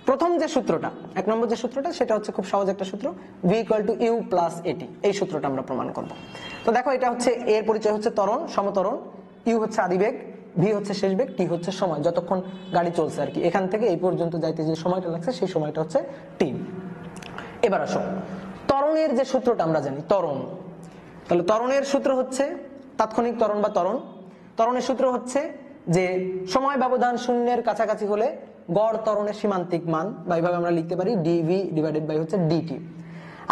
প্রথম যে সূত্রটা, 1 নম্বর যে সূত্রটা, সেটা হচ্ছে খুব সহজ একটা সূত্র, v = u + at। এই সূত্রটা আমরা প্রমাণ করব। তো দেখো এটা হচ্ছে এর পরিচয় হচ্ছে ত্বরণ, সমতরণ, u হচ্ছে আদিবেগ, v হচ্ছে শেষ বেগ, t হচ্ছে সময়, যতক্ষণ গাড়ি চলছে আর কি, এখান থেকে এই পর্যন্ত যাইতে যে সময়টা লাগছে সেই সময়টা হচ্ছে t। এবার আসো ত্বরণের যে সূত্রটা আমরা জানি, ত্বরণ। তাহলে ত্বরণের সূত্র হচ্ছে তাৎক্ষণিক ত্বরণ বা ত্বরণ। ত্বরণের সূত্র হচ্ছে যে সময় ব্যবধান 0-এর কাছাকাছি হলে গড় ত্বরণের সীমান্তিক মান, বা এইভাবে আমরা লিখতে পারি dv / হচ্ছে dt।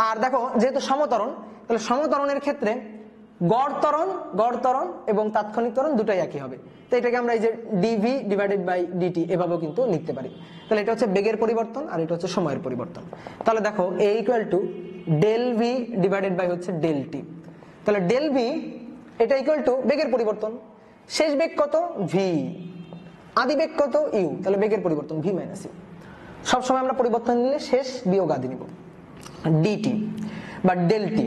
আর দেখো যেহেতু সমতরণ, তাহলে সমতরণের ক্ষেত্রে গড় ত্বরণ এবং তাৎক্ষণিক ত্বরণ দুটাই একই হবে। তো এটাকে আমরা এই যে dv / dt এভাবেও কিন্তু লিখতে পারি। তাহলে এটা হচ্ছে বেগের পরিবর্তন আর এটা হচ্ছে সময়ের পরিবর্তন। তাহলে দেখো a = Δv / হচ্ছে Δt। তাহলে Δv এটা = বেগের পরিবর্তন, শেষ বেগ কত? v, আদিবেগ কত? u। তাহলে বেগের পরিবর্তন v - u। সবসময় আমরা পরিবর্তন নিলে শেষ বিয়োগ আদি নিব, dt বা Δt।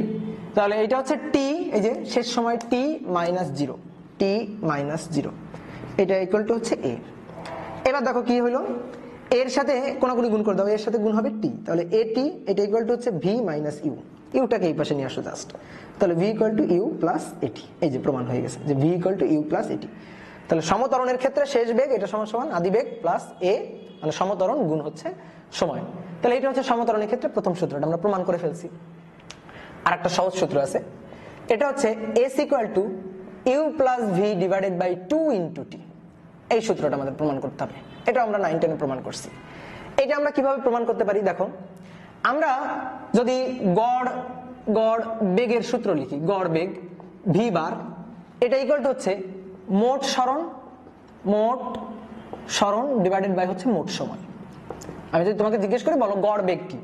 তাহলে এটা হচ্ছে t, এই যে শেষ সময় t - 0, t - 0, এটা = হচ্ছে a। এবার দেখো কি হলো, এর সাথে কোনাকুনি গুণ করে দাও, এর সাথে গুণ হবে t। তাহলে at এটা = হচ্ছে v - u, ইউটাকে এই পাশে নিয়ে আসো জাস্ট। তাহলে v = u + at, এই যে প্রমাণ হয়ে গেছে যে v = u + at। তাহলে সমতরণের ক্ষেত্রে শেষ বেগ এটা সমান আদিবেগ প্লাস a, মানে সমতরণ গুণ হচ্ছে সময়। তাহলে এটা হচ্ছে সমতরণের ক্ষেত্রে প্রথম সূত্রটা আমরা প্রমাণ করে ফেলছি। আর একটা সহজ সূত্র আছে, এটা হচ্ছে s = u + v / 2 × t। এই সূত্রটা আমাদের প্রমাণ করতে হবে, এটা আমরা 9 10 প্রমাণ করছি। এটা আমরা কিভাবে প্রমাণ করতে পারি? দেখো আমরা যদি গড় বেগের সূত্র লিখি, গড় বেগ v বার, এটা = হচ্ছে মোট সরণ / হচ্ছে মোট সময়। আমি যদি তোমাকে জিজ্ঞেস করি বলো গড় বেগ কি,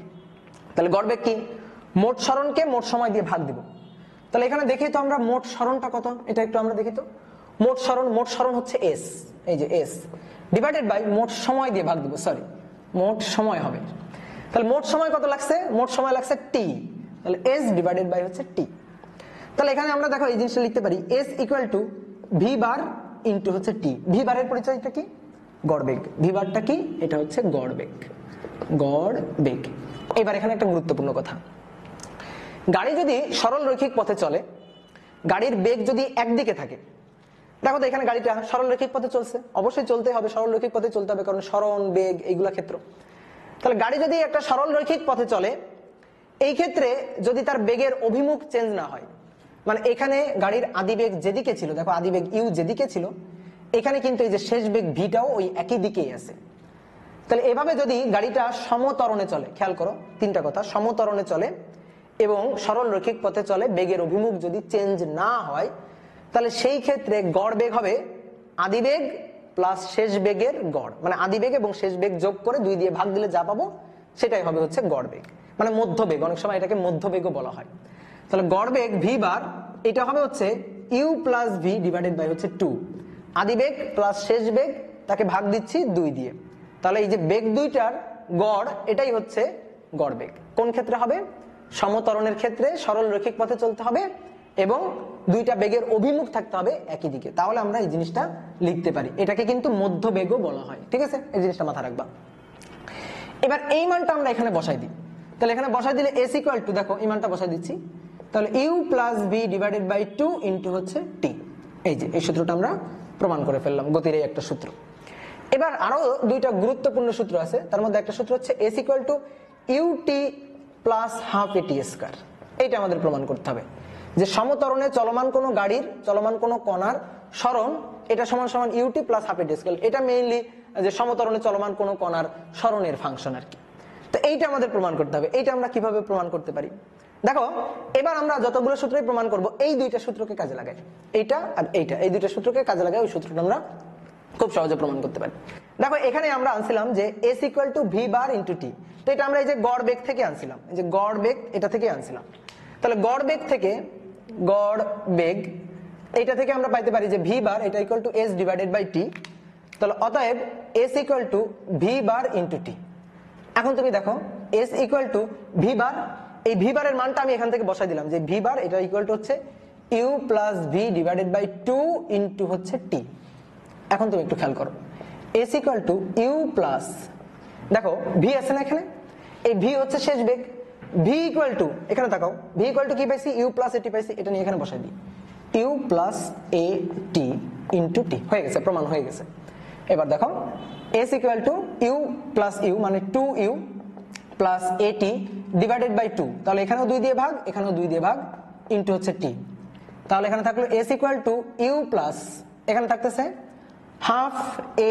তাহলে গড় বেগ কি? মোট সরণকে মোট সময় দিয়ে ভাগ দিব। তাহলে এখানে দেখি তো আমরা মোট সরণটা কত, এটা একটু আমরা দেখি তো। মোট সরণ হচ্ছে s, এই যে s / মোট সময় দিয়ে ভাগ দিব, সরি মোট সময় হবে। তাহলে মোট সময় কত লাগছে? মোট সময় লাগছে t, তাহলে s / হচ্ছে t। তাহলে এখানে আমরা দেখো এই জিনিসটা লিখতে পারি, s = v বার * হচ্ছে t। v বারের পরিচয়টা কি? গড় বেগ। v বারটা কি? এটা হচ্ছে গড় বেগ। এবার এখানে একটা গুরুত্বপূর্ণ কথা, গাড়ি যদি সরল রৈখিক পথে চলে, গাড়ির বেগ যদি একদিকে থাকে, দেখো তো এখানে গাড়িটা সরল রৈখিক পথে চলছে, অবশ্যই চলতে হবে, সরল রৈখিক পথে চলতে হবে, কারণ সরণ বেগ এইগুলা ক্ষেত্র। তাহলে গাড়ি যদি একটা সরল রৈখিক পথে চলে, এই ক্ষেত্রে যদি তার বেগের অভিমুখ চেঞ্জ না হয়, মানে এখানে গাড়ির আদিবেগ যেদিকে ছিল, দেখো আদিবেগ u যেদিকে ছিল, এখানে কিন্তু এই যে শেষ বেগ vটাও ওই একই দিকেই আছে। তাহলে এভাবে যদি গাড়িটা সমতরণে চলে, খেয়াল করো তিনটা কথা, সমতরণে চলে এবং সরল রৈখিক পথে চলে, বেগের অভিমুখ যদি চেঞ্জ না হয়, তাহলে সেই ক্ষেত্রে গড় বেগ হবে আদিবেগ প্লাস শেষ বেগের গড়, মানে আদিবেগ এবং শেষ বেগ যোগ করে 2 দিয়ে ভাগ দিলে যা পাবো সেটাই হবে হচ্ছে গড় বেগ, মানে মধ্যবেগ। অনেক সময় এটাকে মধ্যবেগও বলা হয়। তাহলে গড় বেগ v বার এটা হবে হচ্ছে u + v / হচ্ছে 2, আদিবেগ প্লাস শেষ বেগ তাকে ভাগ দিচ্ছি 2 দিয়ে। তাহলে এই যে বেগ দুইটার গড় এটাই হচ্ছে গড় বেগ। কোন ক্ষেত্রে হবে? সমতরণের ক্ষেত্রে সরল রৈখিক পথে চলতে হবে এবং দুইটা বেগের অভিমুখ থাকতে হবে একই দিকে, তাহলে আমরা এই জিনিসটা লিখতে পারি। এটাকে কিন্তু মধ্যবেগও বলা হয়, ঠিক আছে? এই জিনিসটা মাথায় রাখবা। এবার এই মানটা আমরা এখানে বসাই দিই। তাহলে এখানে বসাই দিলে s ইকুয়াল টু, দেখো এই মানটা বসাই দিচ্ছি, তাহলে u plus v divided by 2 into হচ্ছে t। এই যে এই সূত্রটা আমরা প্রমাণ করে ফেললাম, গতির এই একটা সূত্র। এবার আরো দুইটা গুরুত্বপূর্ণ সূত্র আছে, তার মধ্যে একটা সূত্র হচ্ছে s equal two ut plus half at square. এইটা আমাদের প্রমাণ করতে হবে যে সমত্বরণে চলমান কোনো গাড়ির, চলমান কোনো কণার সরণ, এটা সমান সমান ut plus half at square. এটা মেইনলি যে সমত্বরণে চলমান কোনো কণার সরণের ফাংশন আর কি। তো এইটা আমাদের প্রমাণ করতে হবে। এইটা আমরা কিভাবে প্রমাণ করতে পারি? দেখো, এবার আমরা যতগুলো সূত্রই প্রমাণ করব, এই দুইটা সূত্রকে কাজে লাগাই, এইটা আর এইটা, এই দুইটা সূত্রকে কাজে লাগাই ওই সূত্রটা আমরা খুব সহজে প্রমাণ করতে পারি। দেখো, এখানে আমরা আনছিলাম যে s equal to v bar into t। তো এটা আমরা এই যে গড় বেগ থেকে আনছিলাম, এই যে গড় বেগ এটা থেকে আনছিলাম। তাহলে গড় বেগ থেকে, গড় বেগ এইটা থেকে আমরা পাইতে পারি যে v বার এটা equal to s divided by t। তাহলে অতএব s equal to v bar into t। এখন তুমি দেখো s equal to v bar, এই v বারের মানটা আমি এখান থেকে বসাই দিলাম যে v বার এটা ইকুয়াল টু হচ্ছে u plus v divided by 2 into হচ্ছে t। এখন তুমি একটু খেয়াল করো, s equal to u plus, দেখো v আছে না এখানে, এই v হচ্ছে শেষ বেগ, v ইকুয়াল টু, এখানে তাকাও, v ইকুয়াল টু কি পাইছি, u প্লাস at পাইছি, এটা নিয়ে এখানে বসাই দিই, u plus at into t। হয়ে গেছে, প্রমাণ হয়ে গেছে। এবার দেখো s equal to u plus u মানে 2u plus at divided by 2, তাহলে এখানেও 2 দিয়ে ভাগ, এখানেও 2 দিয়ে ভাগ, ইন্টু হচ্ছে t। তাহলে এখানে থাকলো s equal to u plus, এখানে থাকতেছে হাফ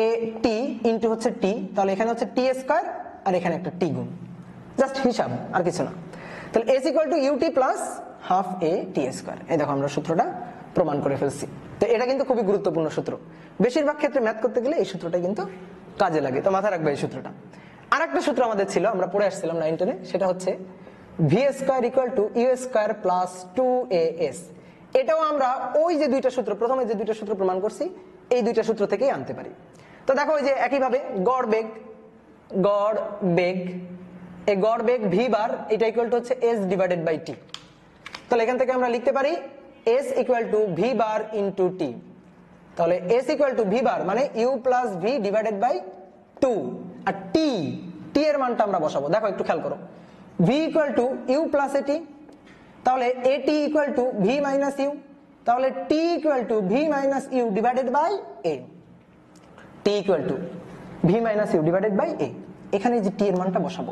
at ইন্টু হচ্ছে t, তাহলে এখানে হচ্ছে t স্কয়ার আর এখানে একটা t গুণ, জাস্ট হিসাব আর কিছু না। তাহলে s equal two ut plus half at square. এই দেখো আমরা সূত্রটা প্রমাণ করে ফেলছি। তো এটা কিন্তু খুবই গুরুত্বপূর্ণ সূত্র, বেশিরভাগ ক্ষেত্রে ম্যাথ করতে গেলে এই সূত্রটা কিন্তু কাজে লাগে, তো মাথায় রাখবে এই সূত্রটা। আরেকটা সূত্র আমাদের ছিল, আমরা পড়ে আসছিলাম 9-10-এ, সেটা হচ্ছে v square equal to u square plus 2as। এটাও আমরা ওই যে দুইটা সূত্র, প্রথমে যে দুইটা সূত্র প্রমাণ করছি, এই দুইটা সূত্র থেকেই আনতে পারি। তো দেখো ওই যে একইভাবে গড় বেগ, গড় বেগ, এই গড় বেগ v বার এটা ইকুয়াল টু হচ্ছে s ডিভাইডেড বাই t। তাহলে এখান থেকে আমরা লিখতে পারি s equal to v bar into t। তাহলে s equal to v bar মানে u plus v divided by 2, আর t, t এর মানটা আমরা বসাবো। দেখো একটু খেয়াল করো, v equal to u plus at, তাহলে at equal to v minus u, তাহলে t equal to v minus u divided by a, t equal to v minus u divided by a। এখানে যে t এর মানটা বসাবো,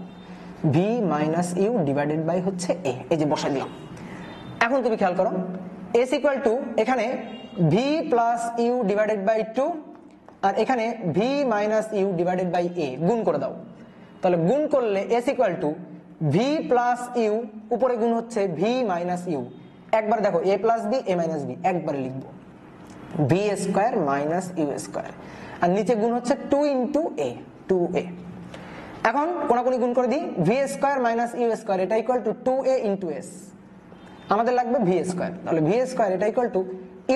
v minus u divided by হচ্ছে a, এই যে বসাই দিলাম। এখন তুমি খেয়াল করো, s ইকুয়াল টু এখানে v plus u divided by 2 আর এখানে v minus u divided by a, গুণ করে দাও। তাহলে গুণ করলে s equal to v plus u, উপরে গুণ হচ্ছে v মাইনাস u, একবার দেখো a plus b a minus b, একবারে লিখবো v square minus u square, আর নিচে গুণ হচ্ছে 2 ইন্টু a, 2a। এখন কোনাকুনি গুণ করে দিই, v square minus u square এটা equal to 2a into s, আমাদের লাগবে v স্কয়ার, তাহলে v স্কয়ার এটা equal to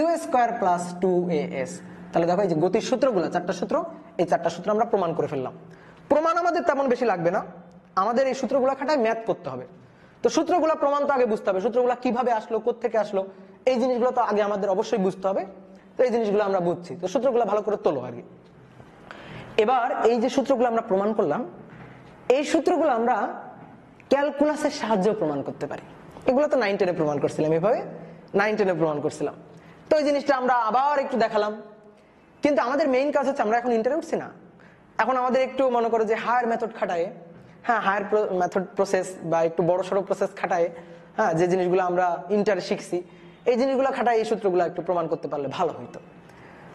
u square plus 2as। তাহলে দেখো এই যে গতির সূত্রগুলো, চারটা সূত্র, এই চারটা সূত্র আমরা প্রমাণ করে ফেললাম। প্রমাণ আমাদের তেমন বেশি লাগবে না, আমাদের এই সূত্রগুলো খাটায় ম্যাথ করতে হবে। তো সূত্রগুলো প্রমাণ তো আগে বুঝতে হবে, সূত্রগুলো কিভাবে আসলো, কোত্থেকে আসলো, এই জিনিসগুলো তো আগে আমাদের অবশ্যই বুঝতে হবে। তো এই জিনিসগুলো আমরা বুঝছি, তো সূত্রগুলো ভালো করে তোলো আগে। এবার এই যে সূত্রগুলো আমরা প্রমাণ করলাম, এই সূত্রগুলো আমরা ক্যালকুলাসের সাহায্যে প্রমাণ করতে পারি। এগুলো তো 9-10-এ প্রমাণ করছিলাম, এভাবে 9-10-এ প্রমাণ করছিলাম। তো এই জিনিসটা আমরা আবার একটু দেখালাম, কিন্তু আমাদের মেইন কাজ হচ্ছে আমরা এখন ইন্টারে উঠছি না, এখন আমাদের একটু মনে করো যে হায়ার মেথড খাটায়, হ্যাঁ হায়ার মেথড প্রসেস বা একটু বড় সড়ো প্রসেস খাটায়, হ্যাঁ যে জিনিসগুলো আমরা ইন্টারে শিখছি, এই জিনিসগুলো খাটায় এই সূত্রগুলো একটু প্রমাণ করতে পারলে ভালো হইতো।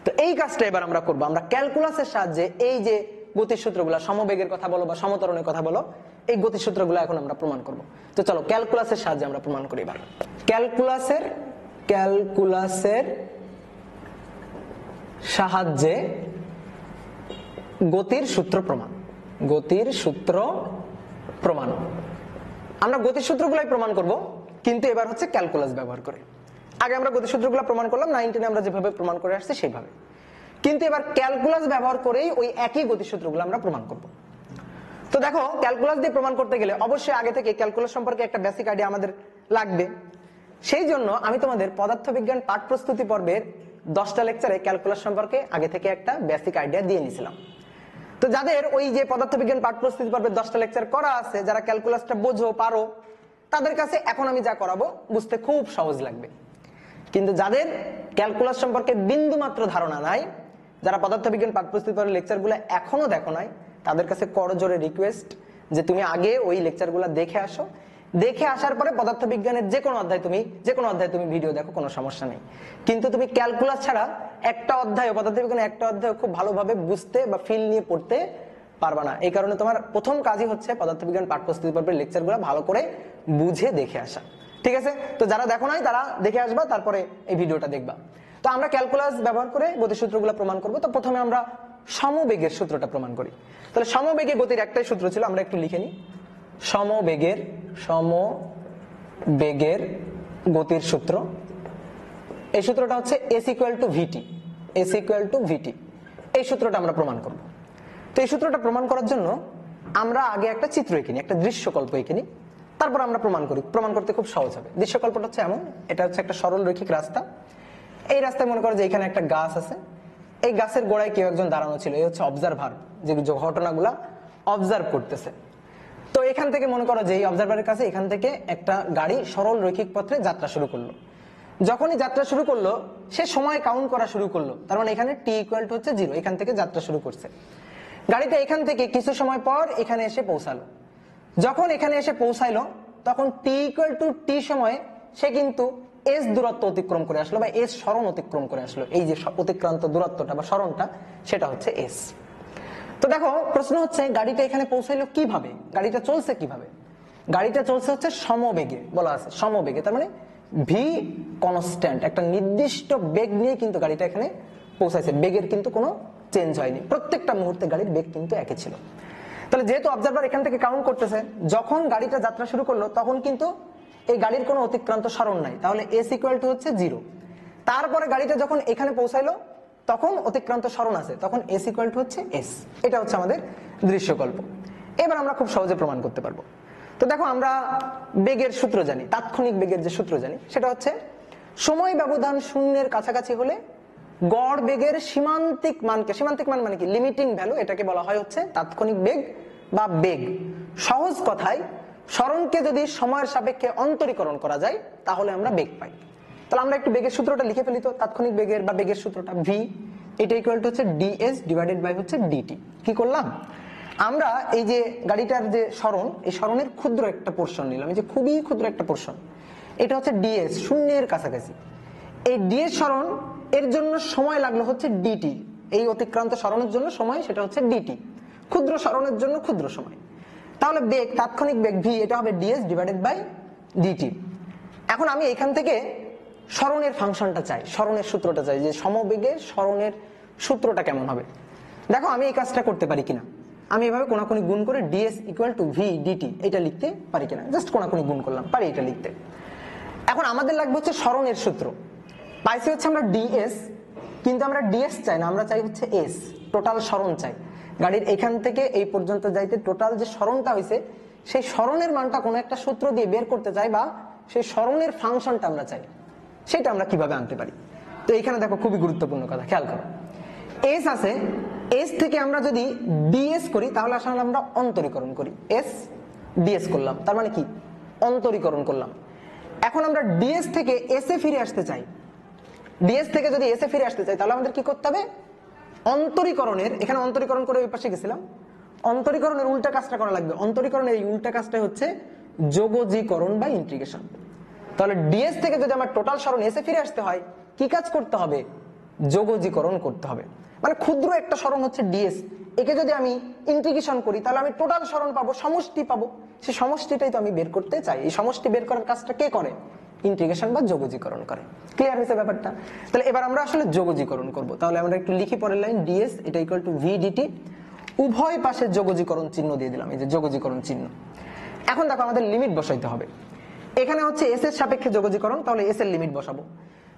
তো এই কাজটা এবার আমরা করবো, আমরা ক্যালকুলাসের সাহায্যে এই যে গতির সূত্রগুলো, সমবেগের কথা বলো বা সমত্বরণের কথা বলো, এই গতির সূত্রগুলো এখন আমরা প্রমাণ করব। তো চলো ক্যালকুলাসের সাহায্যে আমরা প্রমাণ করি এবার। ক্যালকুলাসের সাহায্যে গতির সূত্র প্রমাণ, গতির সূত্র প্রমাণ। আমরা গতির সূত্রগুলাই প্রমাণ করব, কিন্তু এবার হচ্ছে ক্যালকুলাস ব্যবহার করে। আগে আমরা গতির সূত্রগুলো প্রমাণ করলাম 9-10-এ আমরা যেভাবে প্রমাণ করে আসছি সেইভাবে, কিন্তু এবার ক্যালকুলাস ব্যবহার করেই ওই একই গতির সূত্রগুলো আমরা প্রমাণ করব। তো দেখো ক্যালকুলাস দিয়ে প্রমাণ করতে গেলে অবশ্যই আগে থেকে ক্যালকুলাস সম্পর্কে একটা বেসিক আইডিয়া আমাদের লাগবে। সেই জন্য আমি তোমাদের পদার্থবিজ্ঞান পাঠ প্রস্তুতি পর্বের 10টা লেকচারে ক্যালকুলাস সম্পর্কে আগে থেকে একটা বেসিক আইডিয়া দিয়ে নিয়েছিলাম। তো যাদের ওই যে পদার্থবিজ্ঞান পাঠ প্রস্তুতি পর্বের 10টা লেকচার করা আছে, যারা ক্যালকুলাসটা বোঝো পারো, তাদের কাছে এখন আমি যা করাবো বুঝতে খুব সহজ লাগবে। কিন্তু যাদের ক্যালকুলাস সম্পর্কে বিন্দু মাত্র ধারণা নাই, যারা পদার্থবিজ্ঞান পাঠ প্রস্তুতি পর্বের লেকচারগুলো এখনো দেখো নাই, তাদের কাছে করজোরে রিকোয়েস্ট যে তুমি আগে ওই লেকচারগুলো দেখে আসো। দেখে আসার পরে পদার্থবিজ্ঞানের যে কোনো অধ্যায় তুমি ভিডিও দেখো, কোনো সমস্যা নেই। কিন্তু তুমি ক্যালকুলাস ছাড়া একটা অধ্যায়, পদার্থবিজ্ঞানের একটা অধ্যায় খুব ভালোভাবে বুঝতে বা ফিল নিয়ে পড়তে পারবা না। এই কারণে তোমার প্রথম কাজই হচ্ছে পদার্থবিজ্ঞান পাঠ প্রস্তুতি পর্বের লেকচারগুলো ভালো করে বুঝে দেখে আসা। ঠিক আছে? তো যারা দেখো নাই তারা দেখে আসবা, তারপরে এই ভিডিওটা দেখবা। তো আমরা ক্যালকুলাস ব্যবহার করে গতিসূত্রগুলো প্রমাণ করব। তো প্রথমে আমরা সমবেগের সূত্রটা প্রমাণ করি। তাহলে সমবেগে গতির একটাই সূত্র ছিল, আমরা একটু লিখে নিই। সমবেগের গতির সূত্র, এই সূত্রটা হচ্ছে s = vt। এই সূত্রটা আমরা প্রমাণ করব। তো এই সূত্রটা প্রমাণ করার জন্য আমরা আগে একটা চিত্র এঁকে নিই, একটা দৃশ্যকল্প এঁকে নিই, তারপর আমরা প্রমাণ করি। প্রমাণ করতে খুব সহজ হবে। দৃশ্যকল্পটা হচ্ছে এমন, এটা হচ্ছে একটা সরল রৈখিক রাস্তা। এই রাস্তায় মনে করো যে এখানে একটা গাছ আছে, এই গাছের গোড়ায় কেউ একজন দাঁড়ানো ছিল, এই হচ্ছে অবজারভার, যে ঘটনাগুলা অবজার্ভ করতেছে। তো এখান থেকে মনে করো যে এই অবজারভারের কাছে এখান থেকে একটা গাড়ি সরল রৈখিক পথে যাত্রা শুরু করলো। যখনই যাত্রা শুরু করলো, সে সময় কাউন্ট করা শুরু করলো, তার মানে এখানে t = হচ্ছে 0, এখান থেকে যাত্রা শুরু করছে। গাড়িটা এখান থেকে কিছু সময় পর এখানে এসে পৌঁছালো। যখন এখানে এসে পৌঁছাইলো, তখন t = t সময়ে সে কিন্তু s দূরত্ব অতিক্রম করে আসলো, বা s সরণ অতিক্রম করে আসলো। এই যে অতিক্রান্ত দূরত্বটা বা সরণটা, সেটা হচ্ছে s। তো দেখো, প্রশ্ন হচ্ছে গাড়িটা এখানে পৌঁছাইলো কিভাবে, গাড়িটা চলছে কিভাবে? গাড়িটা চলছে হচ্ছে সমবেগে, বলা আছে সমবেগে, তার মানে v কনস্ট্যান্ট, একটা নির্দিষ্ট বেগ নিয়ে কিন্তু গাড়িটা এখানে পৌঁছাইছে। বেগের কিন্তু কোনো চেঞ্জ হয়নি, প্রত্যেকটা মুহূর্তে গাড়ির বেগ কিন্তু একই ছিল। তাহলে যেহেতু অবজারভার এখান থেকে কাউন্ট করতেছে, যখন গাড়িটা যাত্রা শুরু করলো তখন কিন্তু এই গাড়ির কোনো অতিক্রান্ত সরণ নাই, তাহলে s = হচ্ছে 0। তারপরে গাড়িটা যখন এখানে পৌঁছাইলো, তখন অতিক্রান্ত সরণ আছে, তখন s = হচ্ছে s। এটা হচ্ছে আমাদের দৃশ্যকল্প। এবার আমরা খুব সহজে প্রমাণ করতে পারবো। তো দেখো, আমরা বেগের সূত্র জানি, তাৎক্ষণিক বেগের যে সূত্র জানি, সেটা হচ্ছে সময় ব্যবধান শূন্যের কাছাকাছি হলে গড় বেগের সীমান্তিক মানকে, সীমান্তিক মান মানে কি, লিমিটিং ভ্যালু, এটাকে বলা হয় হচ্ছে তাৎক্ষণিক বেগ বা বেগ। সহজ কথায়, সরণকে যদি সময়ের সাপেক্ষে অন্তরীকরণ করা যায় তাহলে আমরা বেগ পাই। তাহলে আমরা একটু বেগের সূত্রটা লিখে ফেলি। তো তাৎক্ষণিক বেগের বা বেগের সূত্রটা v, এটা = হচ্ছে ds / হচ্ছে dt। কি করলাম আমরা, এই যে গাড়িটার যে সরণ, এই সরণের ক্ষুদ্র একটা পোর্শন নিলাম, এই যে খুবই ক্ষুদ্র একটা পোর্শন, এটা হচ্ছে ds, শূন্যের কাছাকাছি। এই ds সরণ এর জন্য সময় লাগলো হচ্ছে dt, এই অতিক্রান্ত সরণের জন্য সময় সেটা হচ্ছে dt, ক্ষুদ্র সরণের জন্য ক্ষুদ্র সময়। তাহলে বেগ, তাৎক্ষণিক বেগ v, এটা হবে ds / dt। এখন আমি এখান থেকে সরণের ফাংশনটা চাই, সরণের সূত্রটা চাই, যে সমবেগে সরণের সূত্রটা কেমন হবে। দেখো, আমি এই কাজটা করতে পারি কিনা, আমি এভাবে কোনাকুনি গুণ করে ds = v dt এটা লিখতে পারি কিনা, জাস্ট কোনাকুনি গুণ করলাম, পারি এটা লিখতে। এখন আমাদের লাগবে হচ্ছে সরণের সূত্র। পাইছি হচ্ছে আমরা ds, কিন্তু আমরা ds চাই না, আমরা চাই হচ্ছে s, টোটাল সরণ চাই। গাড়ির এখান থেকে এই পর্যন্ত যাইতে টোটাল যে সরণটা হয়েছে, সেই সরণের মানটা কোনো একটা সূত্র দিয়ে বের করতে চাই, বা সেই সরণের ফাংশনটা আমরা চাই, সেটা আমরা কিভাবে আনতে পারি। তো এখানে দেখো, খুবই গুরুত্বপূর্ণ কথা, খেয়াল করো। s আছে, s থেকে আমরা যদি ds করি তাহলে আসলে আমরা অন্তরীকরণ করি, s ds করলাম, তার মানে কি, অন্তরীকরণ করলাম। এখন আমরা ds থেকে s এ ফিরে আসতে চাই, ds থেকে যদি s এ ফিরে আসতে চাই তাহলে আমাদের কি করতে হবে, অন্তরীকরণের, এখানে অন্তরীকরণ করে ওই পাশে গেছিলাম, অন্তরীকরণের উল্টা কাজটা করা লাগবে। অন্তরীকরণের এই উল্টা কাজটা হচ্ছে যোগজীকরণ বা ইন্টিগ্রেশন। তাহলে ds থেকে যদি আমার টোটাল সরণ s এ ফিরে আসতে হয়, কি কাজ করতে হবে, যোগজীকরণ করতে হবে। মানে ক্ষুদ্র একটা সরণ হচ্ছে ds, একে যদি আমি ইন্টিগ্রেশন করি তাহলে আমি টোটাল সরণ পাবো, সমষ্টি পাবো। সেই সমষ্টিটাই তো আমি বের করতে চাই। এই সমষ্টি বের করার কাজটা কে করে, ইন্টিগ্রেশন বা যোগজীকরণ করে। ক্লিয়ার হয়েছে ব্যাপারটা? তাহলে এবার আমরা আসলে যোগজীকরণ করব। তাহলে আমরা একটু লিখি পরের লাইন, ds এটা = v dt, উভয় পাশে যোগজীকরণ চিহ্ন দিয়ে দিলাম, এই যে যোগজীকরণ চিহ্ন। এখন দেখো, আমাদের লিমিট বসাইতে হবে। এখানে হচ্ছে s এর সাপেক্ষে যোগজীকরণ, তাহলে s এর লিমিট বসাবো।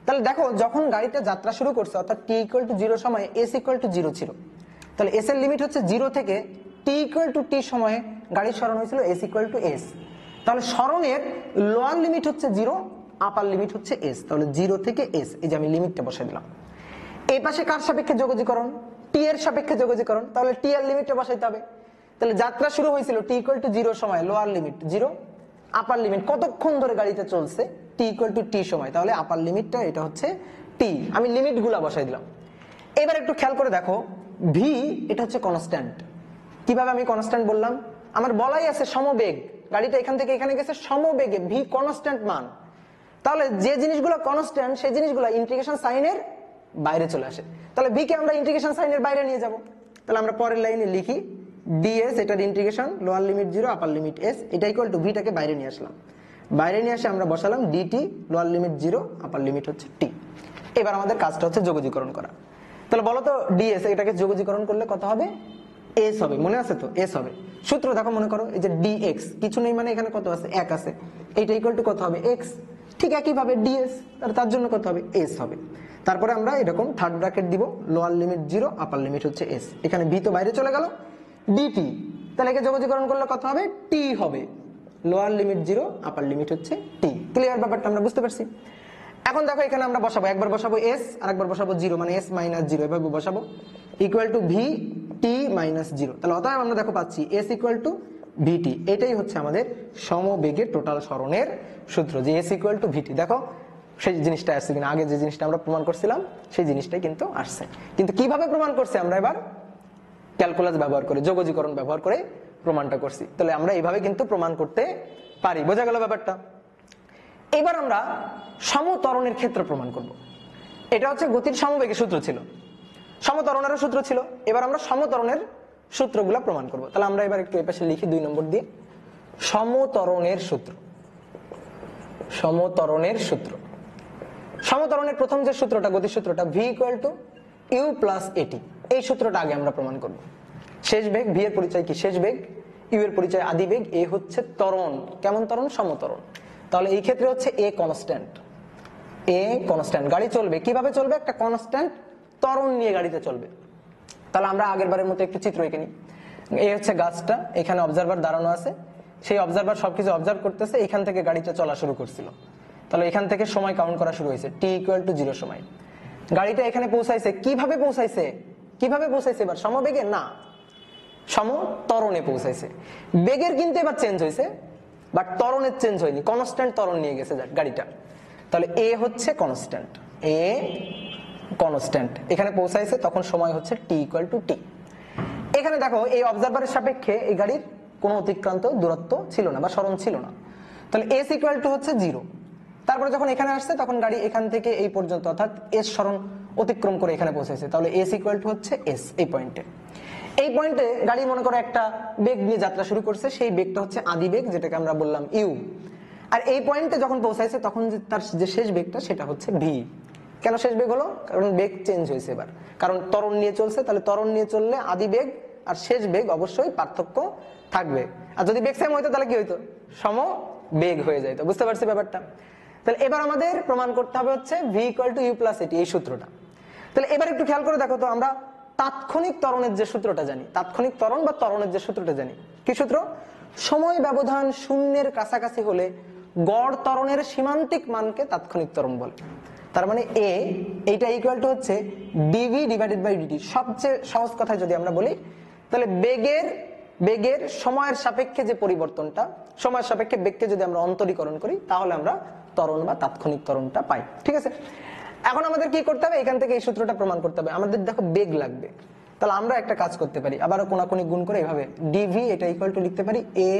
তাহলে দেখো, যখন গাড়িটা যাত্রা শুরু করছে, অর্থাৎ t = 0 সময়ে s = 0 ছিল, তাহলে s এর লিমিট হচ্ছে 0 থেকে t = t সময়ে গাড়ির সরণ হয়েছিল s = s। তাহলে সরণের লোয়ার লিমিট হচ্ছে 0, আপার লিমিট হচ্ছে এস, তাহলে 0 থেকে এস, এই যে আমি লিমিটটা বসাই দিলাম। এই পাশে কার সাপেক্ষে যোগজীকরণ? টি এর সাপেক্ষে যোগজীকরণ, তাহলে টি এর লিমিটটা বসাইতে হবে। তাহলে যাত্রা শুরু হয়েছিল টি ইকুয়াল টু 0 সময়, লোয়ার লিমিট 0, আপার লিমিট কতক্ষণ ধরে গাড়িতে চলছে টি ইকুয়াল টু টি সময়, তাহলে আপার লিমিটটা এটা হচ্ছে টি। আমি লিমিটগুলা বসাই দিলাম। এবার একটু খেয়াল করে দেখো, ভি এটা হচ্ছে কনস্ট্যান্ট। কিভাবে আমি কনস্ট্যান্ট বললাম? আমার বলাই আছে সমবেগ, গাড়িটা এখান থেকে এখানে গেছে সমবেগে, ভি কনস্ট্যান্ট মান। তাহলে যে জিনিসগুলো কনস্ট্যান্ট সেই জিনিসগুলো ইন্টিগ্রেশন সাইনের বাইরে চলে আসে। তাহলে ভি কে আমরা ইন্টিগ্রেশন সাইনের বাইরে নিয়ে যাব। তাহলে আমরা পরের লাইনে লিখি ডিএস, এটার integration lower limit 0 upper limit s, এটা ইকুয়াল টু ভিটাকে বাইরে নিয়ে আসলাম। বাইরে নিয়ে আসে আমরা বসালাম d t, lower limit 0 upper limit হচ্ছে টি। এবার আমাদের কাজটা হচ্ছে যোগজীকরণ করা। তাহলে বলো তো ডিএস এটাকে যোগজীকরণ করলে কত হবে? এস হবে, মনে আছে তো? এস হবে। সূত্র দেখো, মনে করো এই যে ডিএক্স, কিছু নেই মানে এখানে কত আছে? 1 আছে, এইটা ইকুয়াল টু কত হবে? এক্স। ঠিক একইভাবে ডিএস, তার জন্য কত হবে? এস হবে। তারপরে আমরা এরকম থার্ড ব্র্যাকেট দিব, লোয়ার লিমিট 0 আপার লিমিট হচ্ছে এস, এখানে ভি তো বাইরে চলে গেল, ডিটি, তাহলে একে যোগজীকরণ করলে কত হবে? টি হবে। লোয়ার লিমিট 0 আপার লিমিট হচ্ছে টি। ক্লিয়ার? ব্যাপারটা আমরা বুঝতে পারছি। এখন দেখো এখানে আমরা বসাবো, একবার বসাবো এস আর একবার বসাবো 0, মানে এস মাইনাস 0, এভাবে বসাবো equal to V T minus 0। তাহলে অতএব আমরা দেখো পাচ্ছি এস ইকুয়াল টু ভিটি। এটাই হচ্ছে আমাদের সমবেগের টোটাল সরণের সূত্র, যে এস ইকুয়াল টু ভিটি। দেখো সেই জিনিসটা আসছে কিনা, আগে যে জিনিসটা আমরা প্রমাণ করছিলাম সেই জিনিসটাই কিন্তু আসছে। কিন্তু কিভাবে প্রমাণ করছি? আমরা এবার ক্যালকুলাস ব্যবহার করে, যোগজীকরণ ব্যবহার করে প্রমাণটা করছি। তাহলে আমরা এইভাবে কিন্তু প্রমাণ করতে পারি। বোঝা গেল ব্যাপারটা? এবার আমরা সমত্বরণের ক্ষেত্র প্রমাণ করব। এটা হচ্ছে গতির সমবেগের সূত্র ছিল, সমত্বরণেরও সূত্র ছিল। এবার আমরা সমত্বরণের সূত্রগুলো প্রমাণ করব। তাহলে আমরা এবার একটু এই পাশে লিখি 2 নম্বর দিয়ে, সমত্বরণের সূত্র। সমত্বরণের সূত্র, সমত্বরণের প্রথম যে সূত্রটা, গতির সূত্রটা, v equal to u plus a t, এই সূত্রটা আগে আমরা প্রমাণ করব। শেষ বেগ, ভি এর পরিচয় কি? শেষ বেগ, ইউ এর পরিচয় আদি বেগ, এ হচ্ছে ত্বরণ। কেমন ত্বরণ? সমত্বরণ। তাহলে এই ক্ষেত্রে হচ্ছে এ কনস্ট্যান্ট। এ কনস্ট্যান্ট, গাড়ি চলবে কিভাবে চলবে? একটা কনস্ট্যান্ট ত্বরণ নিয়ে গাড়িতে চলবে। তাহলে আমরা আগের বারের মতো একটু চিত্র এঁকে নিই। এই হচ্ছে গাছটা, এখানে অবজারভার দাঁড়ানো আছে, সেই অবজারভার সবকিছু অবজার্ভ করতেছে, এখান থেকে গাড়িটা চলা শুরু করছিল। তাহলে এখান থেকে সময় কাউন্ট করা শুরু হয়েছে, টি ইকুয়াল টু 0 সময়। গাড়িটা এখানে পৌঁছাইছে, কিভাবে পৌঁছাইছে? কিভাবে পৌঁছাইছে? এবার সমবেগে না, সমত্বরণে পৌঁছাইছে। বেগের কিন্তু এবার চেঞ্জ হয়েছে, বাট ত্বরণের চেঞ্জ হয়নি, কনস্ট্যান্ট ত্বরণ নিয়ে গেছে গাড়িটা। তাহলে এ হচ্ছে কনস্ট্যান্ট, এ কনস্ট্যান্ট, এখানে পৌঁছাইছে, তখন সময় হচ্ছে টি ইকুয়াল টু টি। এখানে দেখো এই অবজারভারের সাপেক্ষে এই গাড়ির কোনো অতিক্রান্ত দূরত্ব ছিল না বা সরণ ছিল না। তাহলে এস ইকুয়াল টু হচ্ছে 0। তারপরে যখন এখানে আসছে তখন গাড়ি এখান থেকে এই পর্যন্ত, অর্থাৎ এস সরণ অতিক্রম করে এখানে পৌঁছেছে। তাহলে এস ইকুয়াল টু হচ্ছে এস। এই পয়েন্টে, এই পয়েন্টে গাড়ি মনে করো একটা বেগ নিয়ে যাত্রা শুরু করছে, সেই বেগটা হচ্ছে আদি বেগ, যেটাকে আমরা বললাম ইউ। আর এই পয়েন্টে যখন পৌঁছাইছে তখন তার যে শেষ বেগটা সেটা হচ্ছে ভি। কেন শেষ বেগ হলো? কারণ বেগ চেঞ্জ হয়েছে এবার, কারণ ত্বরণ নিয়ে চলছে। তাহলে ত্বরণ নিয়ে চললে আদি বেগ আর শেষ বেগ অবশ্যই পার্থক্য থাকবে। আর যদি বেগ সেম হইতো তাহলে কি হইতো? সম বেগ হয়ে যাইতো। বুঝতে পারছি ব্যাপারটা? তাহলে এবার আমাদের প্রমাণ করতে হবে হচ্ছে v equal to u plus a t, এই সূত্রটা। তাহলে এবার একটু খেয়াল করে দেখো তো, আমরা তাৎক্ষণিক ত্বরণের যে সূত্রটা জানি, তাৎক্ষণিক ত্বরণ বা ত্বরণের যে সূত্রটা জানি, কি সূত্র? সময় ব্যবধান শূন্যের কাছাকাছি হলে গড় ত্বরণের সীমান্তিক মানকে তাৎক্ষণিক ত্বরণ বলে। তার মানে এ এইটা ইকুয়াল টু হচ্ছে ডিভি ডিভাইডেড বাই ডিটি। সবচেয়ে সহজ কথায় যদি আমরা বলি, তাহলে বেগের সময়ের সাপেক্ষে যে পরিবর্তনটা, সময়ের সাপেক্ষে বেগকে যদি আমরা অন্তরীকরণ করি তাহলে আমরা ত্বরণ বা তাৎক্ষণিক ত্বরণটা পাই। ঠিক আছে? এখন আমাদের কি করতে হবে? এখান থেকে এই সূত্রটা প্রমাণ করতে হবে। আমাদের দেখো বেগ লাগবে, তাহলে আমরা একটা কাজ করতে পারি, আবারও কোনাকুনি গুণ করে এভাবে ডিভি এটা ইকুয়াল টু লিখতে পারি এ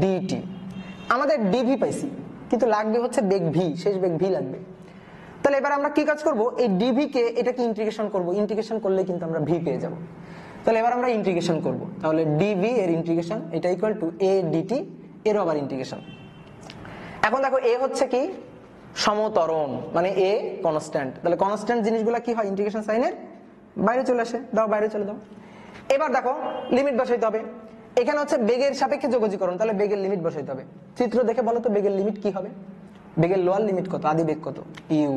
ডিটি। আমাদের ডিভি পাইছি, কিন্তু লাগবে হচ্ছে বেগ ভি, শেষ বেগ ভি লাগবে। তাহলে এবার আমরা কি কাজ করব? এই ডিভি কে এটাকে ইন্টিগ্রেশন করব, ইন্টিগ্রেশন করলে কিন্তু আমরা ভি পেয়ে যাব। তাহলে এবার আমরা ইন্টিগ্রেশন করব, তাহলে ডিভি এর ইন্টিগ্রেশন এটা ইকুয়াল টু এ ডিটি, এর আবার ইন্টিগ্রেশন। এখন দেখো এ হচ্ছে কি? সমত্বরণ, মানে এ কনস্ট্যান্ট। তাহলে কনস্ট্যান্ট জিনিসগুলো কি হয়? ইন্টিগ্রেশন সাইনের বাইরে চলে আসে। দাও বাইরে চলে দাও। এবার দেখো লিমিট বসাইতে হবে। এখানে হচ্ছে বেগের সাপেক্ষে যোগজীকরণ, তাহলে বেগের লিমিট বসাইতে হবে। চিত্র দেখে বলো তো বেগের লিমিট কি হবে? বেগের লোয়ার লিমিট কত? আদি বেগ কত? ইউ।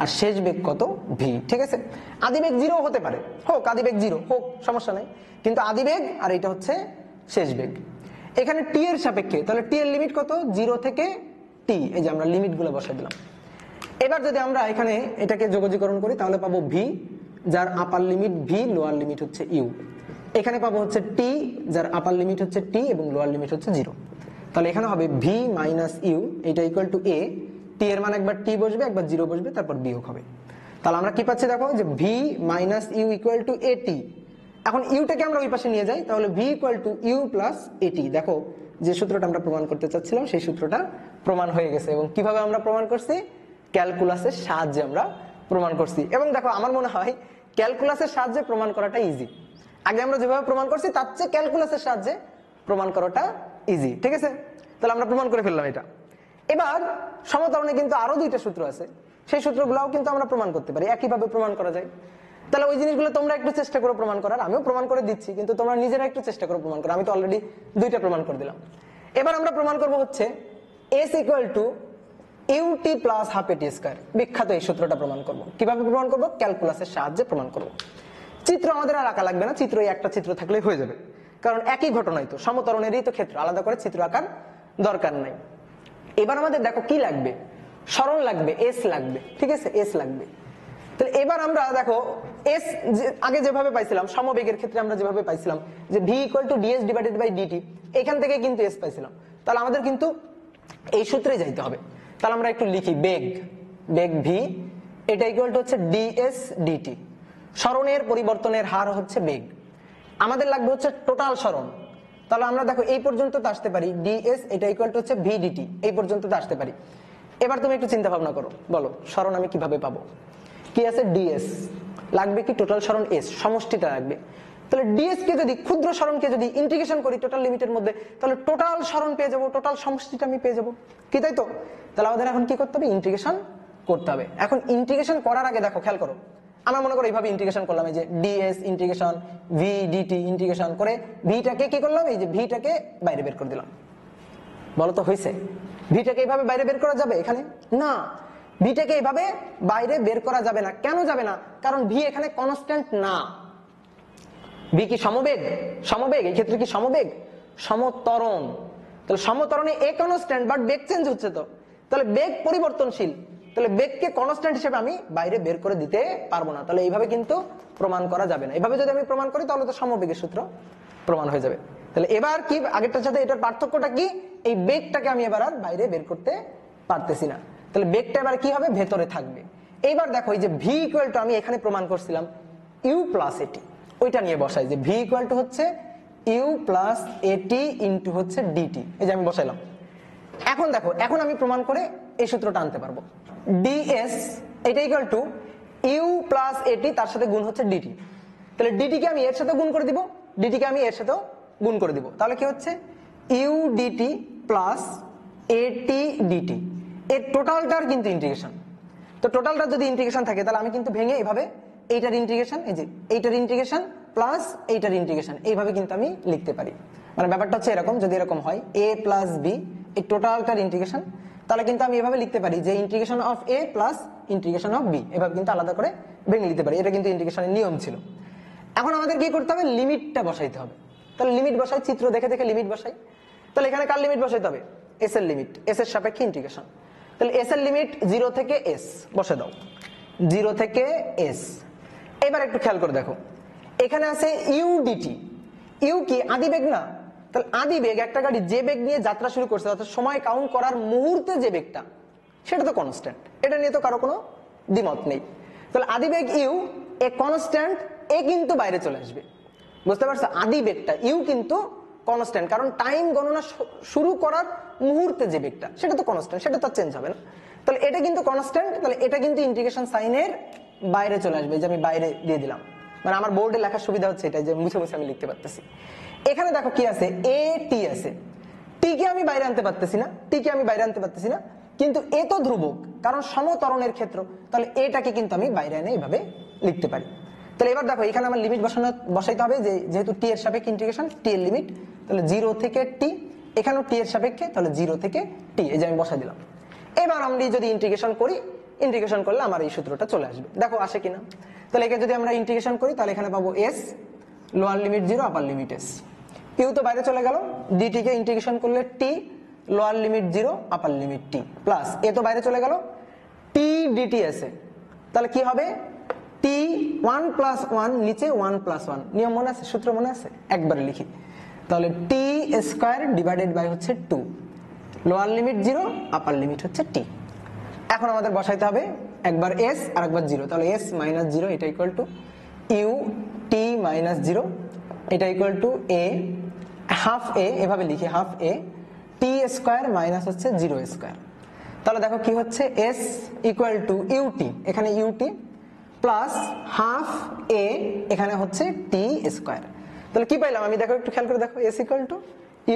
আর শেষ বেগ কত? ভি। ঠিক আছে? আদি বেগ 0 হতে পারে, হোক আদি বেগ 0 হোক, সমস্যা নাই, কিন্তু আদি বেগ আর এটা হচ্ছে শেষ বেগ। এখানে টি এর সাপেক্ষে, তাহলে টি এর লিমিট কত? 0 থেকে টি, এই যে আমরা লিমিট গুলো বসাই দিলাম। এবার যদি আমরা এখানে এটাকে যোগজীকরণ করি তাহলে পাবো ভি, যার আপার লিমিট ভি, লোয়ার লিমিট হচ্ছে ইউ। এখানে পাবো হচ্ছে টি, যার আপার লিমিট হচ্ছে টি এবং লোয়ার লিমিট হচ্ছে 0। তাহলে এখানে হবে ভি মাইনাস ইউ, এটা ইকুয়াল টু এ। টি এর মান একবার টি বসবে, একবার 0 বসবে, তারপর বিয়োগ হবে। তাহলে আমরা কি পাচ্ছি দেখো, যে v minus u equal to a t. এখন ইউটাকে আমরা ওই পাশে নিয়ে যাই, তাহলে v equal to u plus a t. দেখো যে সূত্রটা আমরা প্রমাণ করতে চাচ্ছিলাম সেই সূত্রটা প্রমাণ হয়ে গেছে। এবং কিভাবে আমরা প্রমাণ করছি? ক্যালকুলাসের সাহায্যে আমরা প্রমাণ করছি। এবং দেখো আমার মনে হয় ক্যালকুলাসের সাহায্যে প্রমাণ করাটা ইজি। আগে আমরা যেভাবে প্রমাণ করছি তার চেয়ে ক্যালকুলাসের সাহায্যে প্রমাণ করাটা ইজি, ঠিক আছে? তাহলে আমরা প্রমাণ করে ফেললাম এটা। এবার সমতরণে কিন্তু আরো 2টা সূত্র আছে, সেই সূত্রগুলোও কিন্তু আমরা প্রমাণ করতে পারি, একইভাবে প্রমাণ করা যায়। তাহলে ওই জিনিসগুলো তোমরা একটু চেষ্টা করো প্রমাণ করার, আমিও প্রমাণ করে দিচ্ছি, কিন্তু তোমরা নিজেরা একটু চেষ্টা করো প্রমাণ করো। আমি তো অলরেডি 2টা প্রমাণ করে দিলাম। এবার আমরা প্রমাণ করব হচ্ছে s equal two ut plus half এটি স্কয়ার। বিখ্যাত এই সূত্রটা প্রমাণ করব। কিভাবে প্রমাণ করব? ক্যালকুলাসের সাহায্যে প্রমাণ করব। চিত্র আমাদের আর আঁকা লাগবে না, চিত্র এই একটা চিত্র থাকলেই হয়ে যাবে, কারণ একই ঘটনাই তো, সমতরণেরই তো ক্ষেত্র, আলাদা করে চিত্র আঁকার দরকার নাই। এবার আমাদের দেখো কি লাগবে, সরণ লাগবে, এস লাগবে, ঠিক আছে? এস লাগবে। তাহলে এবার আমরা দেখো এস আগে যেভাবে পাইছিলাম সমবেগের ক্ষেত্রে আমরা যেভাবে পাইছিলাম যে v equal to d s divided by d t, এখান থেকে কিন্তু এস পাইছিলাম। তাহলে আমাদের কিন্তু এই সূত্রে যাইতে হবে। তাহলে আমরা একটু লিখি, বেগ, বেগ ভি, এটা ইকুয়াল টু হচ্ছে ডিএস ডিটি। সরণের পরিবর্তনের হার হচ্ছে বেগ। আমাদের লাগবে হচ্ছে টোটাল সরণ। তাহলে আমরা দেখো এই পর্যন্ত তো আসতে পারি, ডিএস এটা ইকুয়াল টু হচ্ছে ভি ডিটি, এই পর্যন্ত তো আসতে পারি। এবার তুমি একটু চিন্তা ভাবনা করো, বলো সরণ আমি কিভাবে পাবো? কি আছে? ডিএস লাগবে, কি টোটাল সরণ এস, সমষ্টিটা লাগবে। তাহলে ডিএস কে যদি, ক্ষুদ্র সরণকে যদি ইন্টিগ্রেশন করি টোটাল লিমিটের মধ্যে, তাহলে টোটাল সরণ পেয়ে যাবো, টোটাল সমষ্টিটা আমি পেয়ে যাবো, কি তাই তো? তাহলে আমাদের এখন কি করতে হবে? ইন্টিগ্রেশন করতে হবে। এখন ইন্টিগ্রেশন করার আগে দেখো খেয়াল করো, আমরা মনে করো এইভাবে ইন্টিগ্রেশন করলাম, এই যে d s integration v d t integration করে ভিটাকে কি করলাম, এই যে ভিটাকে বাইরে বের করে দিলাম। বলো তো হয়েছে? ভিটাকে এইভাবে বাইরে বের করা যাবে এখানে? না, ভিটাকে এইভাবে বাইরে বের করা যাবে না। কেন যাবে না? কারণ ভি এখানে কনস্ট্যান্ট না। ভি কি সমবেগ? সমবেগ এই ক্ষেত্রে কি সমবেগ? সমতরণ। তাহলে সমতরণে এ কনস্ট্যান্ট, বাট বেগ চেঞ্জ হচ্ছে তো, তাহলে বেগ পরিবর্তনশীল। তাহলে বেগকে কনস্ট্যান্ট হিসেবে আমি বাইরে বের করে দিতে পারবো না। তাহলে এইভাবে কিন্তু প্রমাণ করা যাবে না। এভাবে যদি আমি প্রমাণ করি তাহলে তো সমবেগের সূত্র প্রমাণ হয়ে যাবে। তাহলে এবার কি, আগেরটার সাথে এটার পার্থক্যটা কি? এই বেগটাকে আমি এবার আর বাইরে বের করতে পারতেছি না। তাহলে বেগটা এবার কি হবে? ভেতরে থাকবে। এইবার দেখো এই যে ভি ইকুয়াল টু, আমি এখানে প্রমাণ করছিলাম ইউ প্লাস এটি, ওইটা নিয়ে বসাই যে ভি ইকুয়াল টু হচ্ছে ইউ প্লাস এটি ইন্টু হচ্ছে ডিটি, এই যে আমি বসাইলাম। এখন দেখো, এখন আমি প্রমাণ করে এই সূত্রটা আনতে পারবো। ডিএস এটা ইকুয়াল টু ইউ প্লাস এটি, তার সাথে গুণ হচ্ছে ডিটি। তাহলে ডিটি কে আমি এর সাথে গুণ করে দিব, ডিটি কে আমি এর সাথেও গুণ করে দিব। তাহলে কি হচ্ছে? ইউ ডিটি প্লাস এটি ডিটি, এর টোটালটার কিন্তু ইন্টিগ্রেশন। তো টোটালটা যদি ইন্টিগ্রেশন থাকে তাহলে আমি কিন্তু ভেঙে এইভাবে এইটার ইন্টিগ্রেশন, এই যে এইটার ইন্টিগ্রেশন প্লাস এইটার ইন্টিগ্রেশন, এইভাবে কিন্তু আমি লিখতে পারি। মানে ব্যাপারটা হচ্ছে এরকম, যদি এরকম হয় এ প্লাস বি, এই টোটালটার ইন্টিগ্রেশন, তাহলে কিন্তু আমি এভাবে লিখতে পারি যে integration of a plus integration of b, এভাবে কিন্তু আলাদা করে ভেঙে লিখতে পারি। এটা কিন্তু ইন্টিগ্রেশনের নিয়ম ছিল। এখন আমাদের কি করতে হবে? লিমিটটা বসাইতে হবে। তাহলে লিমিট বসাই, চিত্র দেখে দেখে লিমিট বসাই। তাহলে এখানে কার লিমিট বসাইতে হবে? এস এর লিমিট, এস এর সাপেক্ষে ইন্টিগ্রেশন। তাহলে এস এর লিমিট 0 থেকে এস বসে দাও, 0 থেকে এস। এবার একটু খেয়াল করে দেখো, এখানে আছে ইউ ডিটি। ইউ কি আদিবেগ না? তাহলে আদিবেগ একটা গাড়ি যে বেগ নিয়ে যাত্রা শুরু করছে, অর্থাৎ সময় কাউন্ট করার মুহূর্তে যে বেগটা, সেটা তো কনস্ট্যান্ট, এটা নিয়ে তো কারো কোনো দ্বিমত নেই। তাহলে আদিবেগ ইউ, এ কনস্ট্যান্ট, এ কিন্তু বাইরে চলে আসবে। বুঝতে পারছো? আদিবেগটা ইউ কিন্তু কনস্ট্যান্ট, কারণ টাইম গণনা শুরু করার মুহূর্তে যে বেগটা, সেটা তো কনস্ট্যান্ট, সেটা তো চেঞ্জ হবে না। তাহলে এটা কিন্তু কনস্ট্যান্ট, তাহলে এটা কিন্তু ইন্টিগ্রেশন সাইনের বাইরে চলে আসবে, যে আমি বাইরে দিয়ে দিলাম। মানে আমার বোর্ডে লেখার সুবিধা হচ্ছে এটা, যে মুছে মুছে আমি লিখতে পারতেছি। এখানে দেখো কি আছে, এ টি আছে। টি কে আমি বাইরে আনতে পারতেছি না, টি কে আমি বাইরে আনতে পারতেছি না, কিন্তু এ তো ধ্রুবক, কারণ সমতরণের ক্ষেত্র, তাহলে এটাকে কিন্তু আমি বাইরে এনে এইভাবে লিখতে পারি। তাহলে এবার দেখো এখানে আমার লিমিট বসাইতে হবে, যে যেহেতু টি এর সাপেক্ষে ইন্টিগ্রেশন, টি এর লিমিট, তাহলে 0 থেকে টি, এখানেও টি এর সাপেক্ষে, তাহলে 0 থেকে টি, এই যে আমি বসাই দিলাম। এবার আমি যদি ইন্টিগ্রেশন করি, ইন্টিগ্রেশন করলে আমার এই সূত্রটা চলে আসবে। দেখো আসে কিনা। তাহলে একে যদি আমরা ইন্টিগ্রেশন করি তাহলে এখানে পাবো s, lower limit 0, upper limit s. U তো বাইরে চলে গেল, ডিটি কে ইন্টিগ্রেশন করলে t, lower limit 0 upper limit t plus a তো বাইরে চলে গেল t dt আছে, তাহলে কি হবে t 1 প্লাস 1 নিচে 1 প্লাস 1, নিয়ম মনে আছে, সূত্র মনে আছে, একবারে লিখি, তাহলে t স্কয়ার ডিভাইডেড বাই হচ্ছে 2, লোয়ার লিমিট 0 আপার লিমিট হচ্ছে t। এখন আমাদের বসাইতে হবে একবার s আর একবার 0, তাহলে s মাইনাস 0 এটা equal to u t minus 0, এটা equal two a half a, এভাবে লিখি half a t square minus হচ্ছে 0 স্কয়ার। তাহলে দেখো কি হচ্ছে s ইকুয়াল টু ut, এখানে ut প্লাস হাফ a, এখানে হচ্ছে t স্কয়ার। তাহলে কি পাইলাম আমি, দেখো একটু খেয়াল করে দেখো, s equal two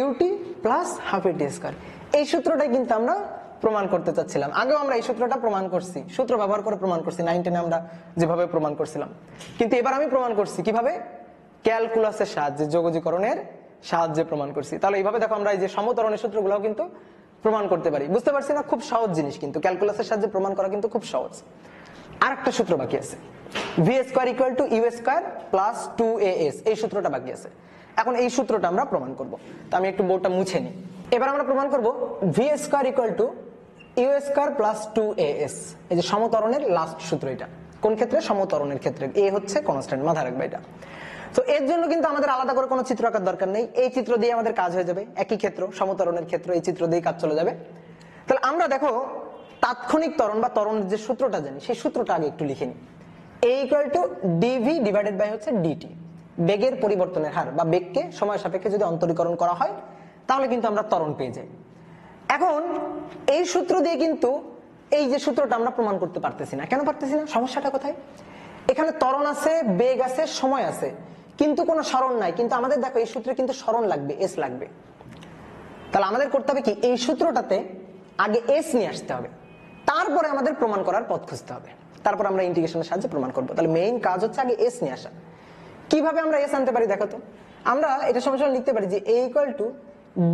ut plus half a t square. এই সূত্রটাই কিন্তু আমরা প্রমাণ করতে চাচ্ছিলাম, আগেও আমরা এই সূত্রটা প্রমাণ করছি, সূত্র ব্যবহার করে প্রমাণ করছি 9 10 আমরা যেভাবে প্রমাণ করছিলাম, কিন্তু এবার আমি প্রমাণ করছি কিভাবে, ক্যালকুলাসের সাহায্যে, যোগজীকরণের সাহায্যে প্রমাণ করছি। তাহলে এইভাবে দেখো আমরা এই যে সমতরণের সূত্রগুলোও কিন্তু প্রমাণ করতে পারি, বুঝতে পারছি না, খুব সহজ জিনিস, কিন্তু ক্যালকুলাসের সাহায্যে প্রমাণ করা কিন্তু খুব সহজ। আর একটা সূত্র বাকি আছে, v square equal to u square plus 2as, এই সূত্রটা বাকি আছে। এখন এই সূত্রটা আমরা প্রমাণ করব, তো আমি একটু বোর্ডটা মুছে নিই। এবার আমরা প্রমাণ করব v square equal to u square plus 2as, এই যে সমতরণের লাস্ট সূত্র, এটা কোন ক্ষেত্রে, সমতরণের ক্ষেত্রে, এ হচ্ছে কনস্ট্যান্ট, মাথায় রাখবে এটা। তো এর জন্য কিন্তু আমাদের আলাদা করে কোনো চিত্র আঁকার দরকার নেই, এই চিত্র দিয়ে আমাদের কাজ হয়ে যাবে, একই ক্ষেত্র সমতরণের ক্ষেত্র, এই চিত্র দিয়ে কাজ চলে যাবে। তাহলে আমরা দেখো তাৎক্ষণিক ত্বরণ বা ত্বরণের যে সূত্রটা জানি, সেই সূত্রটা আগে একটু লিখে নিই। a equal to d v divided by হচ্ছে ডিটি, বেগের পরিবর্তনের হার বা বেগকে সময় সাপেক্ষে যদি অন্তরীকরণ করা হয় তাহলে কিন্তু আমরা ত্বরণ পেয়ে যাই। এখন এই সূত্র দিয়ে কিন্তু এই যে সূত্রটা আমরা প্রমাণ করতে পারতেছি না, কেন পারতেছি না, সমস্যাটা কোথায়, এখানে ত্বরণ আছে, বেগ আছে, সময় আছে, কিন্তু কোনো সরণ নাই, কিন্তু আমাদের দেখো এই সূত্রে কিন্তু সরণ লাগবে, এস লাগবে। তাহলে আমাদের করতে হবে কি, এই সূত্রটাতে আগে এস নিয়ে আসতে হবে, তারপরে আমাদের প্রমাণ করার পথ খুঁজতে হবে, তারপর আমরা ইন্টিগ্রেশনের সাহায্যে প্রমাণ করব। তাহলে মেইন কাজ হচ্ছে আগে এস নিয়ে আসা। কিভাবে আমরা এস আনতে পারি দেখো তো, আমরা এটা সরাসরি লিখতে পারি যে a equal to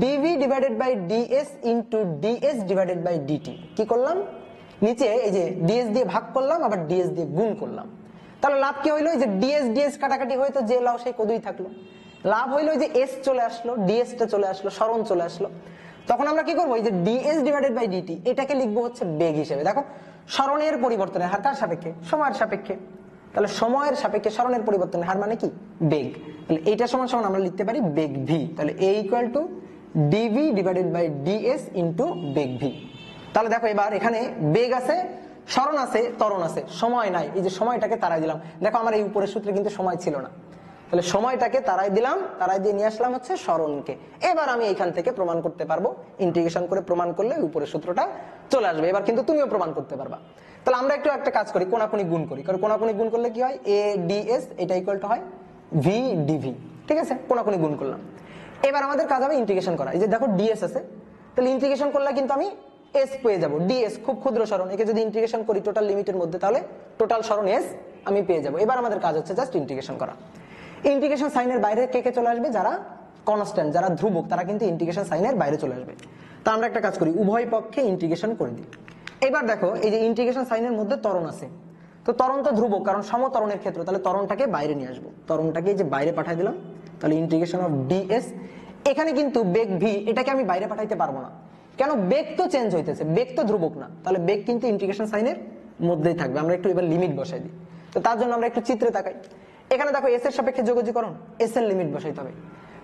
d v divided by d s into d s divided by d t. কি করলাম, নিচে এই যে ডিএস দিয়ে ভাগ করলাম, আবার ডিএস দিয়ে গুণ করলাম, তাহলে লাভ কি হইলো, এই যে ডিএস ডিএস কাটাকাটি হয়তো যে লাভ সেই কদুই থাকলো, লাভ হইলো যে এস চলে আসলো, ডিএস টা চলে আসলো, সরণ চলে আসলো। তখন আমরা কি করবো, এই যে ডিএস ডিভাইডেড বাই ডিটি এটাকে লিখবো হচ্ছে বেগ হিসেবে। দেখো সরণের পরিবর্তনের হার কার সাপেক্ষে, সময়ের সাপেক্ষে, তাহলে সময়ের সাপেক্ষে সরণের পরিবর্তনের হার মানে কি, বেগ। তাহলে এইটা সমান সমান আমরা লিখতে পারি বেগ ভি। তাহলে a equal to d v divided by d s into বেগ ভি। তাহলে দেখো এবার এখানে বেগ আছে, সরণ আছে, ত্বরণ আছে, সময় নাই, এই যে সময়টাকে তারাই দিলাম। দেখো আমার এই উপরের সূত্রে কিন্তু সময় ছিল না, তাহলে সময়টাকে তারাই দিলাম, তারাই দিয়ে নিয়ে আসলাম হচ্ছে সরণকে। এবার আমি এখান থেকে প্রমাণ করতে পারবো, ইন্টিগ্রেশন করে প্রমাণ করলে উপরের সূত্রটা চলে আসবে। এবার কিন্তু তুমিও প্রমাণ করতে পারবা। তাহলে আমরা একটু একটা কাজ করি, কোনাকুনি গুণ করি, কারণ কোনাকুনি গুণ করলে কি হয়, এ ডিএস এটা ইকুয়াল টু হয় ভি ডিভি, ঠিক আছে, কোনাকুনি গুণ করলাম। এবার আমাদের কাজ হবে ইন্টিগ্রেশন করা। এই যে দেখো ডিএস আছে, তাহলে ইন্টিগ্রেশন করলে কিন্তু আমি এস পেয়ে যাবো, ডিএস খুব ক্ষুদ্র সরণ, একে যদি ইন্টিগ্রেশন করি টোটাল লিমিটের মধ্যে, তাহলে টোটাল সরণ এস আমি পেয়ে যাবো। এবার আমাদের কাজ হচ্ছে জাস্ট ইন্টিগ্রেশন করা। ইন্টিগ্রেশন সাইনের বাইরে কে কে চলে আসবে, যারা কনস্ট্যান্ট, যারা ধ্রুবক, তারা কিন্তু ইন্টিগ্রেশন সাইনের বাইরে চলে আসবে। তা আমরা একটা কাজ করি, উভয় পক্ষে ইন্টিগ্রেশন করে দিই। এবার দেখো এই যে ইন্টিগ্রেশন সাইনের মধ্যে ত্বরণ আছে, তো ত্বরণ তো ধ্রুবক, কারণ সমত্বরণের ক্ষেত্র, তাহলে ত্বরণটাকে বাইরে নিয়ে আসবো, ত্বরণটাকে যে বাইরে পাঠিয়ে দিলাম, তাহলে ইন্টিগ্রেশন অফ ডিএস। এখানে কিন্তু বেগ ভি এটাকে আমি বাইরে পাঠাইতে পারবো না, কেন, বেগ তো চেঞ্জ হইতেছে, বেগ তো ধ্রুবক না, তাহলে বেগ কিন্তু ইন্টিগ্রেশন সাইনের মধ্যেই থাকবে। আমরা একটু এবার লিমিট বসাই দিই, তো তার জন্য আমরা একটু চিত্রে তাকাই। এখানে দেখো এস এর সাপেক্ষে যোগজীকরণ, এস এর লিমিট বসাইতে হবে।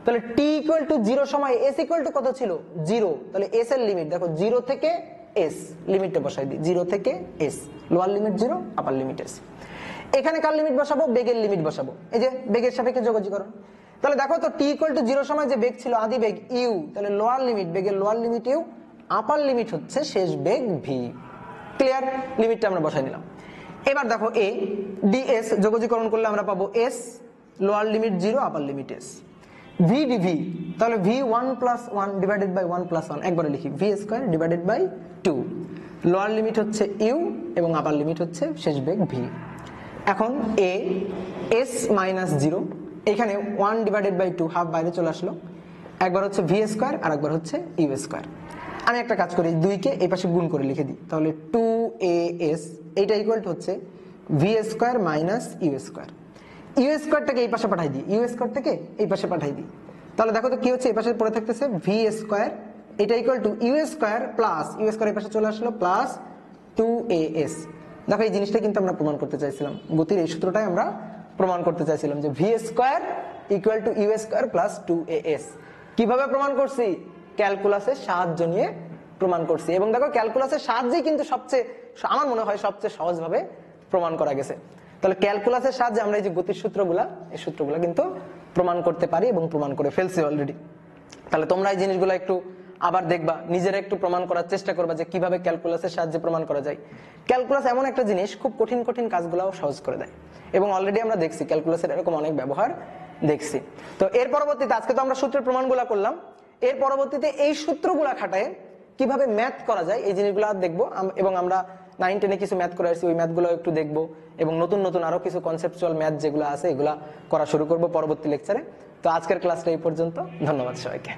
তাহলে টি ইকুয়াল টু 0 সময় এস ইকুয়াল টু কত ছিল, 0, তাহলে এস এর লিমিট দেখো 0 থেকে এস, লিমিটটা বসাই দিই, 0 থেকে S, lower limit 0 upper limit S. এখানে কার লিমিট বসাবো, বেগের লিমিট বসাবো, এই যে বেগের সাপেক্ষে যোগজীকরণ। তাহলে দেখো তো টি ইকুয়াল টু 0 সময় যে বেগ ছিল আদি বেগ ইউ, তাহলে লোয়ার লিমিট, বেগের lower limit u, upper limit হচ্ছে শেষ বেগ ভি। ক্লিয়ার, লিমিটটা আমরা বসাই দিলাম। এবার দেখো এ ডিএস যোগজীকরণ করলে আমরা পাবো s, lower limit 0 upper limit s, v d v, তাহলে v 1 plus 1 divided by 1 plus 1, একবারে লিখি v square divided by 2, lower limit হচ্ছে ইউ এবং আপার লিমিট হচ্ছে শেষ বেগ ভি। এখন এ এস মাইনাস 0, এখানে 1 ডিভাইডেড বাই 2 হাফ বাইরে চলে আসলো, একবার হচ্ছে ভি স্কয়ার আর একবার হচ্ছে ইউ স্কয়ার। আমি একটা কাজ করি, 2 কে এই পাশে গুণ করে লিখে দিই, তাহলে 2as এইটা ইকুয়াল টু হচ্ছে v square minus u square. U স্কয়ারটাকে এই পাশে পাঠাই দিই, ইউ স্কয়ার থেকে এই পাশে পাঠাই দিই, তাহলে দেখো তো কি হচ্ছে, এই পাশে পড়ে থাকতেছে ভি স্কয়ার এটা equal to u square plus u square এই পাশে চলে আসলো প্লাস 2as। দেখো এই জিনিসটা কিন্তু আমরা প্রমাণ করতে চাইছিলাম, গতির এই সূত্রটাই আমরা প্রমাণ করতে চাইছিলাম যে v square equal to u square plus 2as। কিভাবে প্রমাণ করছি? ক্যালকুলাসের সাহায্য নিয়ে প্রমাণ করছি। এবং দেখো ক্যালকুলাসের সাহায্যেই কিন্তু সবচেয়ে, আমার মনে হয় সবচেয়ে সহজভাবে প্রমাণ করা গেছে। তাহলে ক্যালকুলাসের সাহায্যে আমরা এই যে গতির সূত্রগুলা, এই সূত্রগুলা কিন্তু প্রমাণ করতে পারি এবং প্রমাণ করে ফেলছি অলরেডি। তাহলে তোমরা এই জিনিসগুলো একটু আবার দেখবা, নিজেরা একটু প্রমাণ করার চেষ্টা করবা যে কিভাবে ক্যালকুলাসের সাহায্যে প্রমাণ করা যায়। ক্যালকুলাস এমন একটা জিনিস, খুব কঠিন কঠিন কাজগুলোও সহজ করে দেয় এবং অলরেডি আমরা দেখছি ক্যালকুলাসের এরকম অনেক ব্যবহার দেখছি। তো এর পরবর্তীতে আজকে তো আমরা সূত্রের প্রমাণগুলো করলাম, এর পরবর্তীতে এই সূত্রগুলা খাটায় কিভাবে ম্যাথ করা যায় এই জিনিসগুলো দেখবো। এবং আমরা 9-10 কিছু ম্যাথ করে আসছি, ওই ম্যাথগুলো একটু দেখবো এবং নতুন নতুন আরো কিছু কনসেপচুয়াল ম্যাথ যেগুলো আছে এগুলা করা শুরু করবো পরবর্তী লেকচারে। তো আজকের ক্লাসটা এই পর্যন্ত, ধন্যবাদ সবাইকে।